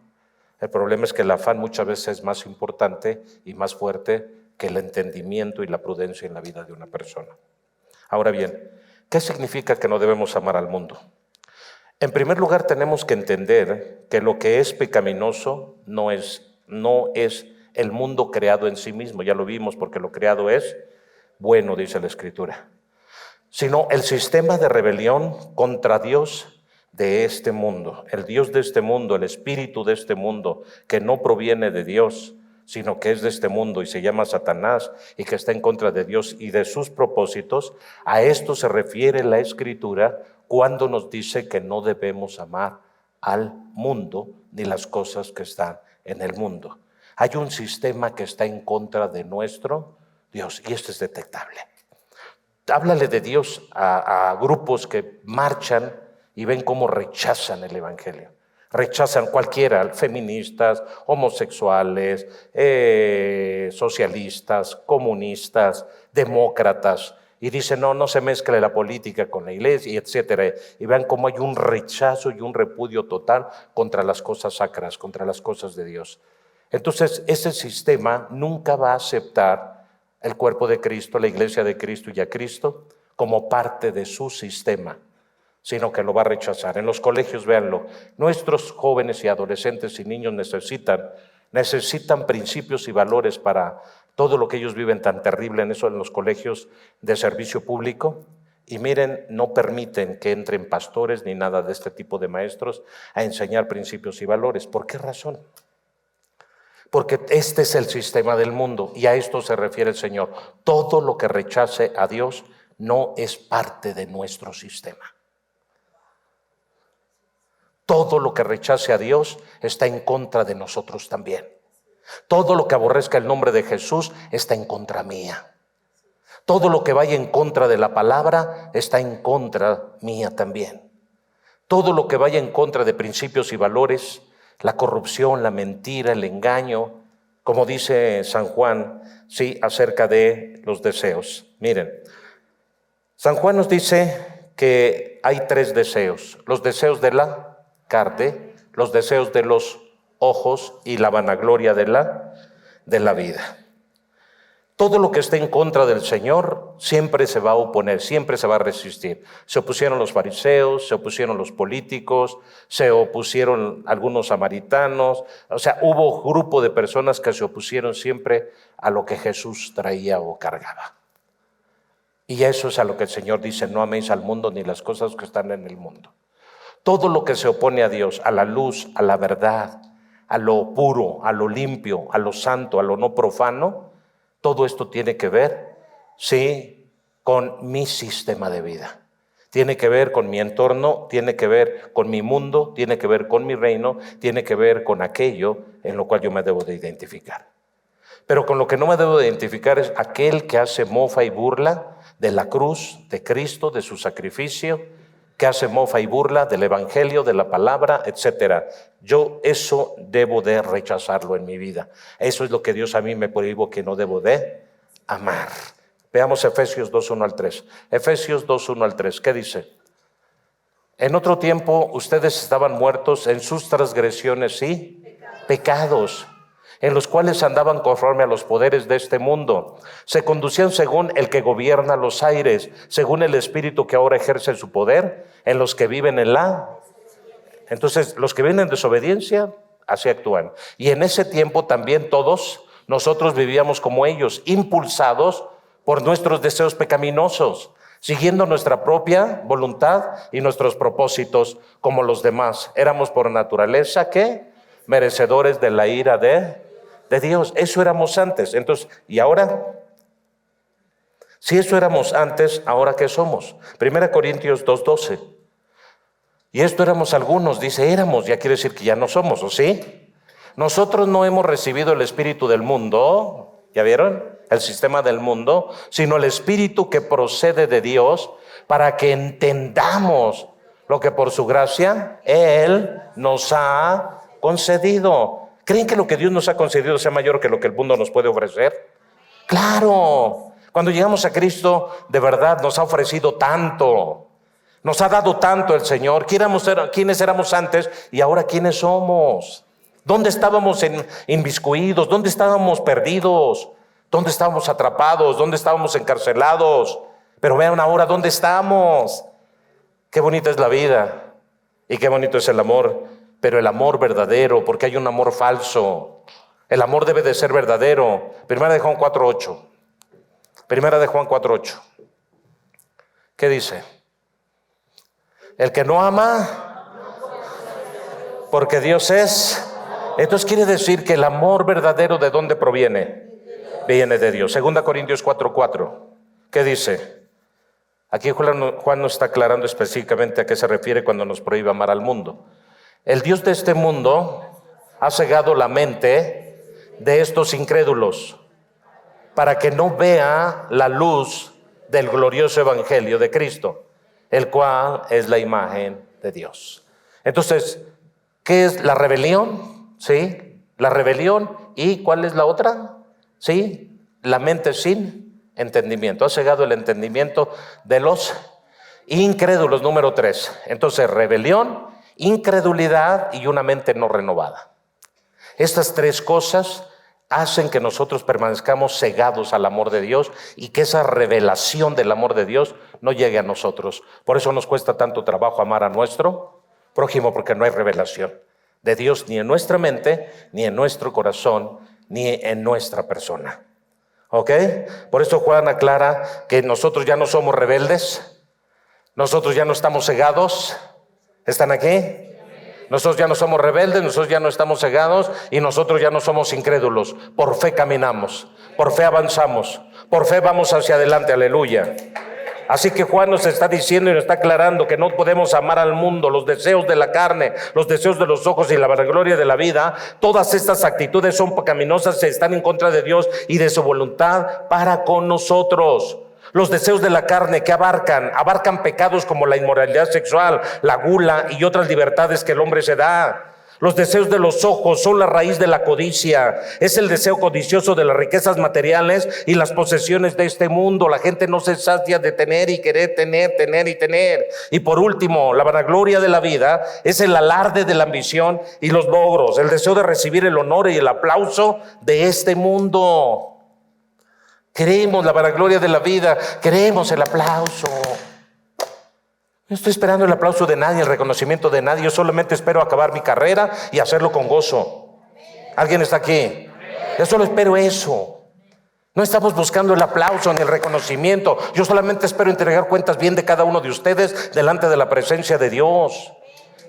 El problema es que el afán muchas veces es más importante y más fuerte que el entendimiento y la prudencia en la vida de una persona. Ahora bien, ¿qué significa que no debemos amar al mundo? En primer lugar, tenemos que entender que lo que es pecaminoso no es el mundo creado en sí mismo, ya lo vimos, porque lo creado es bueno, dice la Escritura, sino el sistema de rebelión contra Dios de este mundo, el Dios de este mundo, el espíritu de este mundo, que no proviene de Dios, sino que es de este mundo y se llama Satanás y que está en contra de Dios y de sus propósitos. A esto se refiere la Escritura cuando nos dice que no debemos amar al mundo ni las cosas que están en el mundo. Hay un sistema que está en contra de nuestro Dios y esto es detectable. Háblale de Dios a grupos que marchan y ven cómo rechazan el Evangelio. Rechazan cualquiera, feministas, homosexuales, socialistas, comunistas, demócratas, y dicen no se mezcle la política con la iglesia, etcétera. Y vean cómo hay un rechazo y un repudio total contra las cosas sacras, contra las cosas de Dios. Entonces, ese sistema nunca va a aceptar el cuerpo de Cristo, la iglesia de Cristo y a Cristo como parte de su sistema, sino que lo va a rechazar. En los colegios, véanlo, nuestros jóvenes y adolescentes y niños necesitan principios y valores para todo lo que ellos viven tan terrible en eso en los colegios de servicio público. Y miren, no permiten que entren pastores ni nada de este tipo de maestros a enseñar principios y valores. ¿Por qué razón? Porque este es el sistema del mundo y a esto se refiere el Señor. Todo lo que rechace a Dios no es parte de nuestro sistema. Todo lo que rechace a Dios está en contra de nosotros también. Todo lo que aborrezca el nombre de Jesús está en contra mía. Todo lo que vaya en contra de la palabra está en contra mía también. Todo lo que vaya en contra de principios y valores, la corrupción, la mentira, el engaño, como dice San Juan, sí, acerca de los deseos. Miren, San Juan nos dice que hay 3 deseos: los deseos de la carne, los deseos de los ojos y la vanagloria de la vida. Todo lo que esté en contra del Señor siempre se va a oponer, siempre se va a resistir. Se opusieron los fariseos, se opusieron los políticos, se opusieron algunos samaritanos. O sea, hubo grupo de personas que se opusieron siempre a lo que Jesús traía o cargaba. Y eso es a lo que el Señor dice: no améis al mundo ni las cosas que están en el mundo. Todo lo que se opone a Dios, a la luz, a la verdad, a lo puro, a lo limpio, a lo santo, a lo no profano, todo esto tiene que ver, sí, con mi sistema de vida. Tiene que ver con mi entorno, tiene que ver con mi mundo, tiene que ver con mi reino, tiene que ver con aquello en lo cual yo me debo de identificar. Pero con lo que no me debo de identificar es aquel que hace mofa y burla de la cruz, de Cristo, de su sacrificio, que hace mofa y burla del evangelio, de la palabra, etcétera. Yo eso debo de rechazarlo en mi vida. Eso es lo que Dios a mí me prohíbe que no debo de amar. Veamos Efesios 2:1 al 3. Efesios 2:1 al 3. ¿Qué dice? En otro tiempo ustedes estaban muertos en sus transgresiones y pecados, en los cuales andaban conforme a los poderes de este mundo. Se conducían según el que gobierna los aires, según el espíritu que ahora ejerce su poder en los que viven en la... Entonces, los que viven en desobediencia, así actúan. Y en ese tiempo también todos nosotros vivíamos como ellos, impulsados por nuestros deseos pecaminosos, siguiendo nuestra propia voluntad y nuestros propósitos como los demás. Éramos por naturaleza, ¿qué? Merecedores de la ira de Dios. Eso éramos antes. Entonces, ¿y ahora? Si eso éramos antes, ¿ahora qué somos? 1 Corintios 2:12. Y esto éramos algunos, dice éramos, ya quiere decir que ya no somos, ¿o sí? Nosotros no hemos recibido el espíritu del mundo, ¿ya vieron? El sistema del mundo, sino el espíritu que procede de Dios, para que entendamos lo que por su gracia Él nos ha concedido. ¿Creen que lo que Dios nos ha concedido sea mayor que lo que el mundo nos puede ofrecer? ¡Claro! Cuando llegamos a Cristo, de verdad nos ha ofrecido tanto. Nos ha dado tanto el Señor. ¿Quiénes éramos antes y ahora quiénes somos? ¿Dónde estábamos inmiscuidos? ¿Dónde estábamos perdidos? ¿Dónde estábamos atrapados? ¿Dónde estábamos encarcelados? Pero vean ahora dónde estamos. Qué bonita es la vida y qué bonito es el amor. Pero el amor verdadero, porque hay un amor falso. El amor debe de ser verdadero. Primera de Juan 4:8. Primera de Juan 4:8. ¿Qué dice? El que no ama, porque Dios es. Entonces quiere decir que el amor verdadero, ¿de dónde proviene? Viene de Dios. 2 Corintios 4:4. ¿Qué dice? Aquí Juan nos está aclarando específicamente a qué se refiere cuando nos prohíbe amar al mundo. El Dios de este mundo ha cegado la mente de estos incrédulos para que no vea la luz del glorioso evangelio de Cristo, el cual es la imagen de Dios. Entonces, ¿qué es la rebelión? ¿Sí? La rebelión. ¿Y cuál es la otra? ¿Sí? La mente sin entendimiento. Ha cegado el entendimiento de los incrédulos, número 3. Entonces, rebelión, incredulidad y una mente no renovada. Estas 3 cosas hacen que nosotros permanezcamos cegados al amor de Dios y que esa revelación del amor de Dios no llegue a nosotros. Por eso nos cuesta tanto trabajo amar a nuestro prójimo, porque no hay revelación de Dios ni en nuestra mente, ni en nuestro corazón, ni en nuestra persona. ¿Ok? Por eso Juan aclara que nosotros ya no somos rebeldes, nosotros ya no estamos cegados. ¿Están aquí? Nosotros ya no somos rebeldes, nosotros ya no estamos cegados y nosotros ya no somos incrédulos. Por fe caminamos, por fe avanzamos, por fe vamos hacia adelante, aleluya. Así que Juan nos está diciendo y nos está aclarando que no podemos amar al mundo, los deseos de la carne, los deseos de los ojos y la vanagloria de la vida. Todas estas actitudes son pecaminosas, están en contra de Dios y de su voluntad para con nosotros. Los deseos de la carne que abarcan pecados como la inmoralidad sexual, la gula y otras libertades que el hombre se da. Los deseos de los ojos son la raíz de la codicia. Es el deseo codicioso de las riquezas materiales y las posesiones de este mundo. La gente no se sacia de tener y querer tener, tener y tener. Y por último, la vanagloria de la vida es el alarde de la ambición y los logros, el deseo de recibir el honor y el aplauso de este mundo. Queremos la vanagloria de la vida, queremos el aplauso. No estoy esperando el aplauso de nadie, el reconocimiento de nadie. Yo solamente espero acabar mi carrera y hacerlo con gozo. ¿Alguien está aquí? Yo solo espero eso. No estamos buscando el aplauso ni el reconocimiento. Yo solamente espero entregar cuentas bien de cada uno de ustedes delante de la presencia de Dios.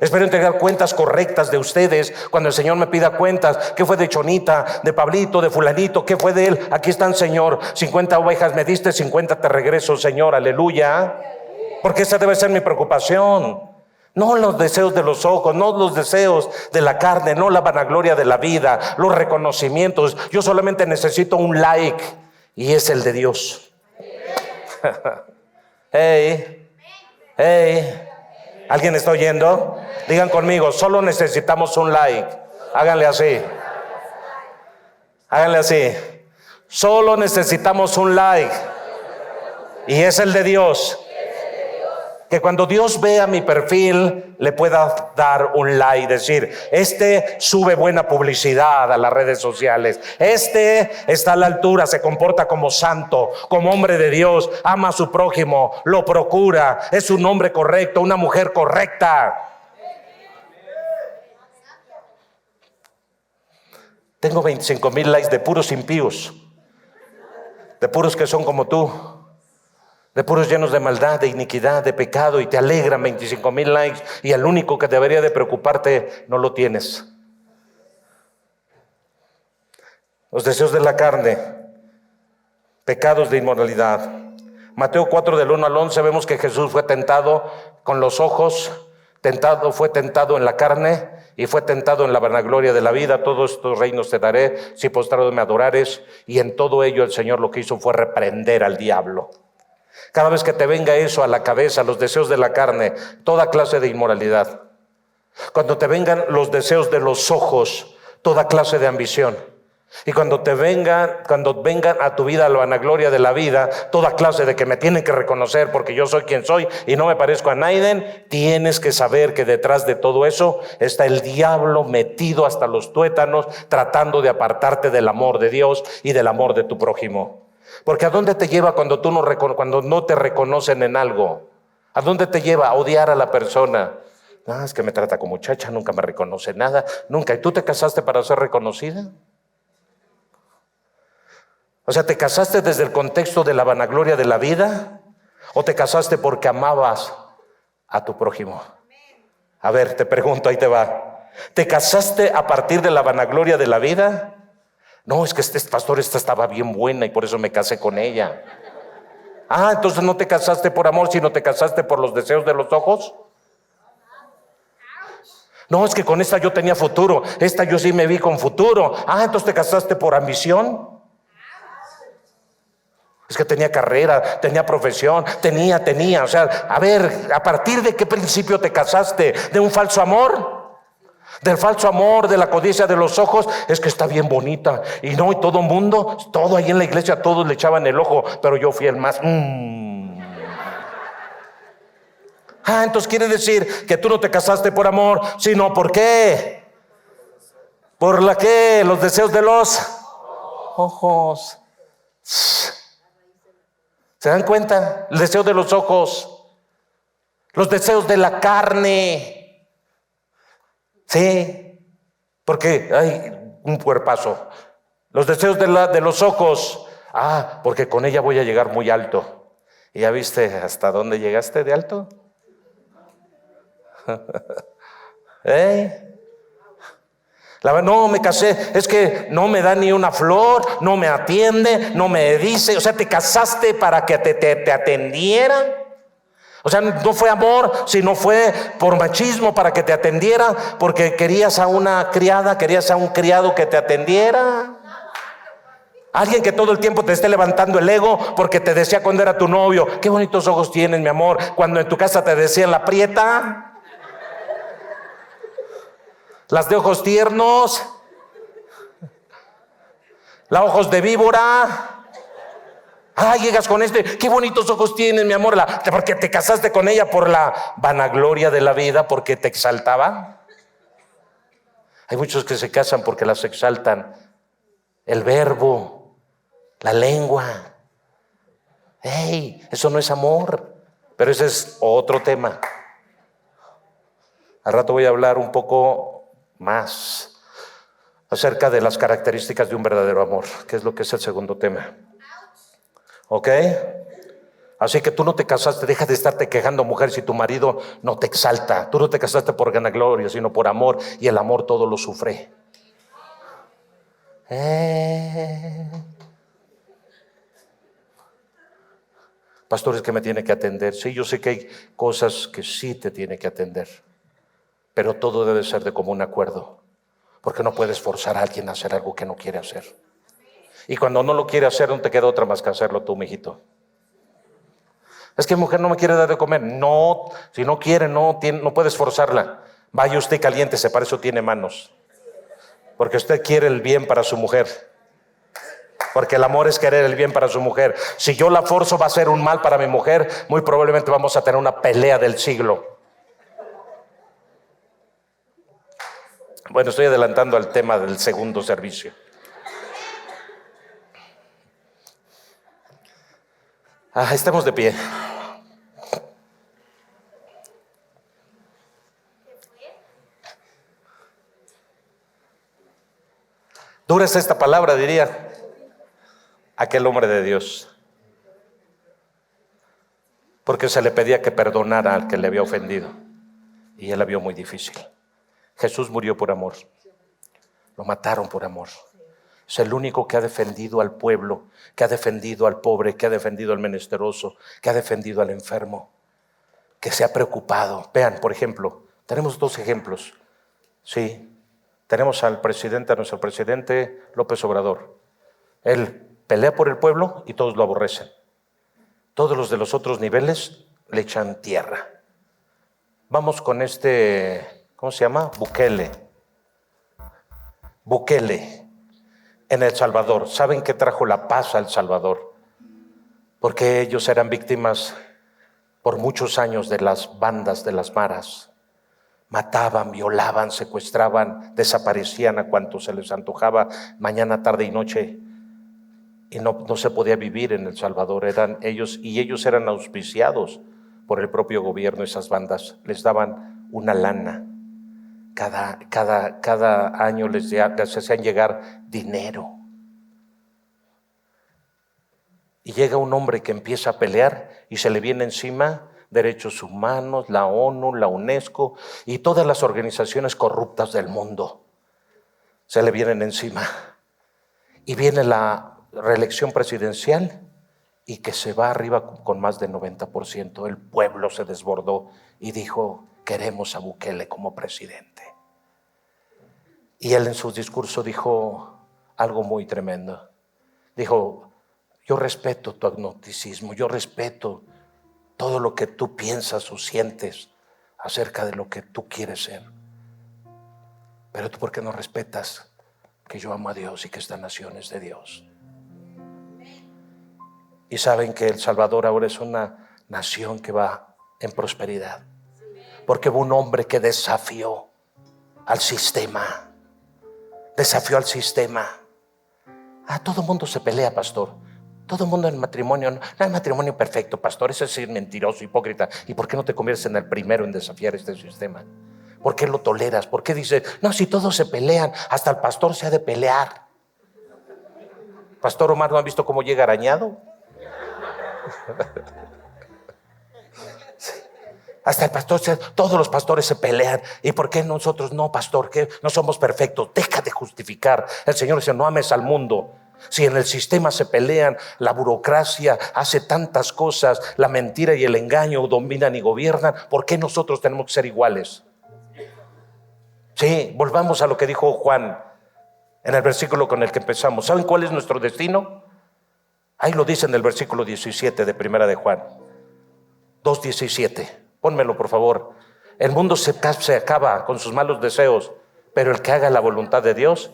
Espero entregar cuentas correctas de ustedes cuando el Señor me pida cuentas. ¿Qué fue de Chonita, de Pablito, de fulanito? ¿Qué fue de él? Aquí están, Señor. 50 ovejas me diste, 50 te regreso, Señor. Aleluya. Porque esa debe ser mi preocupación. No los deseos de los ojos, no los deseos de la carne, no la vanagloria de la vida, los reconocimientos. Yo solamente necesito un like y es el de Dios. Hey, hey, ¿alguien está oyendo? Digan conmigo, solo necesitamos un like. Háganle así. Háganle así. Solo necesitamos un like y es el de Dios. Que cuando Dios vea mi perfil le pueda dar un like, decir, este sube buena publicidad a las redes sociales, este está a la altura, se comporta como santo, como hombre de Dios, ama a su prójimo, lo procura, es un hombre correcto, una mujer correcta. Tengo 25,000 likes de puros impíos, de puros que son como tú, de puros llenos de maldad, de iniquidad, de pecado, y te alegran 25,000 likes, y el único que debería de preocuparte no lo tienes. Los deseos de la carne, pecados de inmoralidad. Mateo 4 del 1 al 11 vemos que Jesús fue tentado con los ojos, fue tentado en la carne y fue tentado en la vanagloria de la vida. Todos estos reinos te daré si postrado me adorares. Y en todo ello el Señor lo que hizo fue reprender al diablo. Cada vez que te venga eso a la cabeza, los deseos de la carne, toda clase de inmoralidad. Cuando te vengan los deseos de los ojos, toda clase de ambición. Y cuando vengan a tu vida la vanagloria de la vida, toda clase de que me tienen que reconocer porque yo soy quien soy y no me parezco a nadie, tienes que saber que detrás de todo eso está el diablo metido hasta los tuétanos, tratando de apartarte del amor de Dios y del amor de tu prójimo. Porque ¿a dónde te lleva cuando no te reconocen en algo? ¿A dónde te lleva? A odiar a la persona. Es que me trata como muchacha, nunca me reconoce nada, nunca. ¿Y tú te casaste para ser reconocida? O sea, ¿te casaste desde el contexto de la vanagloria de la vida? ¿O te casaste porque amabas a tu prójimo? A ver, te pregunto, ahí te va. ¿Te casaste a partir de la vanagloria de la vida? No, es que este pastor, esta estaba bien buena y por eso me casé con ella. Entonces no te casaste por amor, sino te casaste por los deseos de los ojos. No, es que con esta yo tenía futuro, esta yo sí me vi con futuro. Entonces te casaste por ambición. Es que tenía carrera, tenía profesión, tenía. O sea, a ver, ¿a partir de qué principio te casaste? ¿De un falso amor? Del falso amor, de la codicia de los ojos. Es que está bien bonita. Y todo mundo, todo ahí en la iglesia, todos le echaban el ojo, pero yo fui el más. Entonces quiere decir que tú no te casaste por amor, sino ¿por qué? ¿Por la qué? Los deseos de los ojos. ¿Se dan cuenta? El deseo de los ojos, los deseos de la carne. Sí, porque hay un cuerpazo. Los deseos de los ojos. Porque con ella voy a llegar muy alto. ¿Y ya viste hasta dónde llegaste de alto? No, me casé, es que no me da ni una flor, no me atiende, no me dice. O sea, te casaste para que te atendieran. O sea, no fue amor, sino fue por machismo, para que te atendiera, porque querías a una criada, querías a un criado que te atendiera. Alguien que todo el tiempo te esté levantando el ego porque te decía cuando era tu novio, qué bonitos ojos tienes, mi amor, cuando en tu casa te decían la prieta. Las de ojos tiernos, las ojos de víbora. Llegas con qué bonitos ojos tienes, mi amor, porque te casaste con ella por la vanagloria de la vida, porque te exaltaba. Hay muchos que se casan porque las exaltan. El verbo, la lengua. Eso no es amor. Pero ese es otro tema. Al rato voy a hablar un poco más acerca de las características de un verdadero amor, que es lo que es el segundo tema. ¿Ok? Así que tú no te casaste, deja de estarte quejando, mujer, si tu marido no te exalta. Tú no te casaste por vanagloria, sino por amor, y el amor todo lo sufre. Pastores, que me tiene que atender. Sí, yo sé que hay cosas que sí te tiene que atender, pero todo debe ser de común acuerdo, porque no puedes forzar a alguien a hacer algo que no quiere hacer. Y cuando no lo quiere hacer, no te queda otra más que hacerlo tú, mijito. Es que mujer no me quiere dar de comer. No, si no quiere, no puedes forzarla. Vaya usted, caliéntese, para eso tiene manos. Porque usted quiere el bien para su mujer. Porque el amor es querer el bien para su mujer. Si yo la forzo, va a ser un mal para mi mujer. Muy probablemente vamos a tener una pelea del siglo. Bueno, estoy adelantando al tema del segundo servicio. Estamos de pie. Dura es esta palabra, diría aquel hombre de Dios, porque se le pedía que perdonara al que le había ofendido, y él la vio muy difícil. Jesús murió por amor, lo mataron por amor. Es el único que ha defendido al pueblo, que ha defendido al pobre, que ha defendido al menesteroso, que ha defendido al enfermo, que se ha preocupado. Vean, por ejemplo, tenemos dos ejemplos. Sí, tenemos a nuestro presidente López Obrador. Él pelea por el pueblo y todos lo aborrecen. Todos los de los otros niveles le echan tierra. Vamos con ¿cómo se llama? Bukele. En El Salvador. ¿Saben qué trajo la paz a El Salvador? Porque ellos eran víctimas por muchos años de las bandas de las maras. Mataban, violaban, secuestraban, desaparecían a cuantos se les antojaba, mañana, tarde y noche. Y no se podía vivir en El Salvador. Ellos eran auspiciados por el propio gobierno. Esas bandas les daban una lana. Cada año les hacían llegar dinero. Y llega un hombre que empieza a pelear y se le viene encima derechos humanos, la ONU, la UNESCO y todas las organizaciones corruptas del mundo. Se le vienen encima. Y viene la reelección presidencial y que se va arriba con más del 90%. El pueblo se desbordó y dijo: queremos a Bukele como presidente. Y él en su discurso dijo algo muy tremendo. Dijo: yo respeto tu agnosticismo, yo respeto todo lo que tú piensas o sientes acerca de lo que tú quieres ser. Pero tú, ¿por qué no respetas que yo amo a Dios y que esta nación es de Dios? Y saben que El Salvador ahora es una nación que va en prosperidad, porque hubo un hombre que desafió al sistema. Todo el mundo se pelea, pastor. Todo el mundo en matrimonio. No hay matrimonio perfecto, pastor. Ese es mentiroso, hipócrita. ¿Y por qué no te conviertes en el primero en desafiar este sistema? ¿Por qué lo toleras? ¿Por qué dices: no, si todos se pelean, hasta el pastor se ha de pelear? Pastor Omar, ¿no han visto cómo llega arañado? Hasta el pastor, todos los pastores se pelean. ¿Y por qué nosotros no, pastor? ¿Qué? No somos perfectos. Deja de justificar. El Señor dice: no ames al mundo. Si en el sistema se pelean, la burocracia hace tantas cosas, la mentira y el engaño dominan y gobiernan, ¿por qué nosotros tenemos que ser iguales? Sí, volvamos a lo que dijo Juan en el versículo con el que empezamos. ¿Saben cuál es nuestro destino? Ahí lo dice en el versículo 17 de Primera de Juan 2:17. Pónmelo, por favor. El mundo se acaba con sus malos deseos, pero el que haga la voluntad de Dios.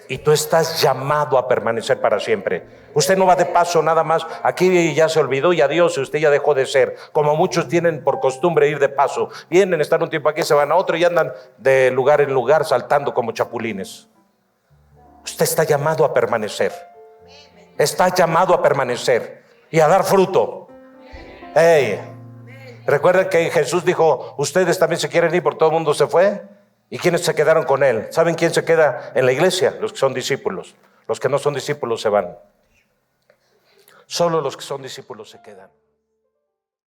Y tú estás llamado a permanecer para siempre. Usted no va de paso nada más. Aquí ya se olvidó y adiós, usted ya dejó de ser. Como muchos tienen por costumbre ir de paso. Vienen, están un tiempo aquí, se van a otro y andan de lugar en lugar saltando como chapulines. Usted está llamado a permanecer. Está llamado a permanecer y a dar fruto. Hey, recuerden que Jesús dijo, ustedes también se quieren ir, por todo el mundo se fue. ¿Y quiénes se quedaron con él? ¿Saben quién se queda en la iglesia? Los que son discípulos. Los que no son discípulos se van. Solo los que son discípulos se quedan.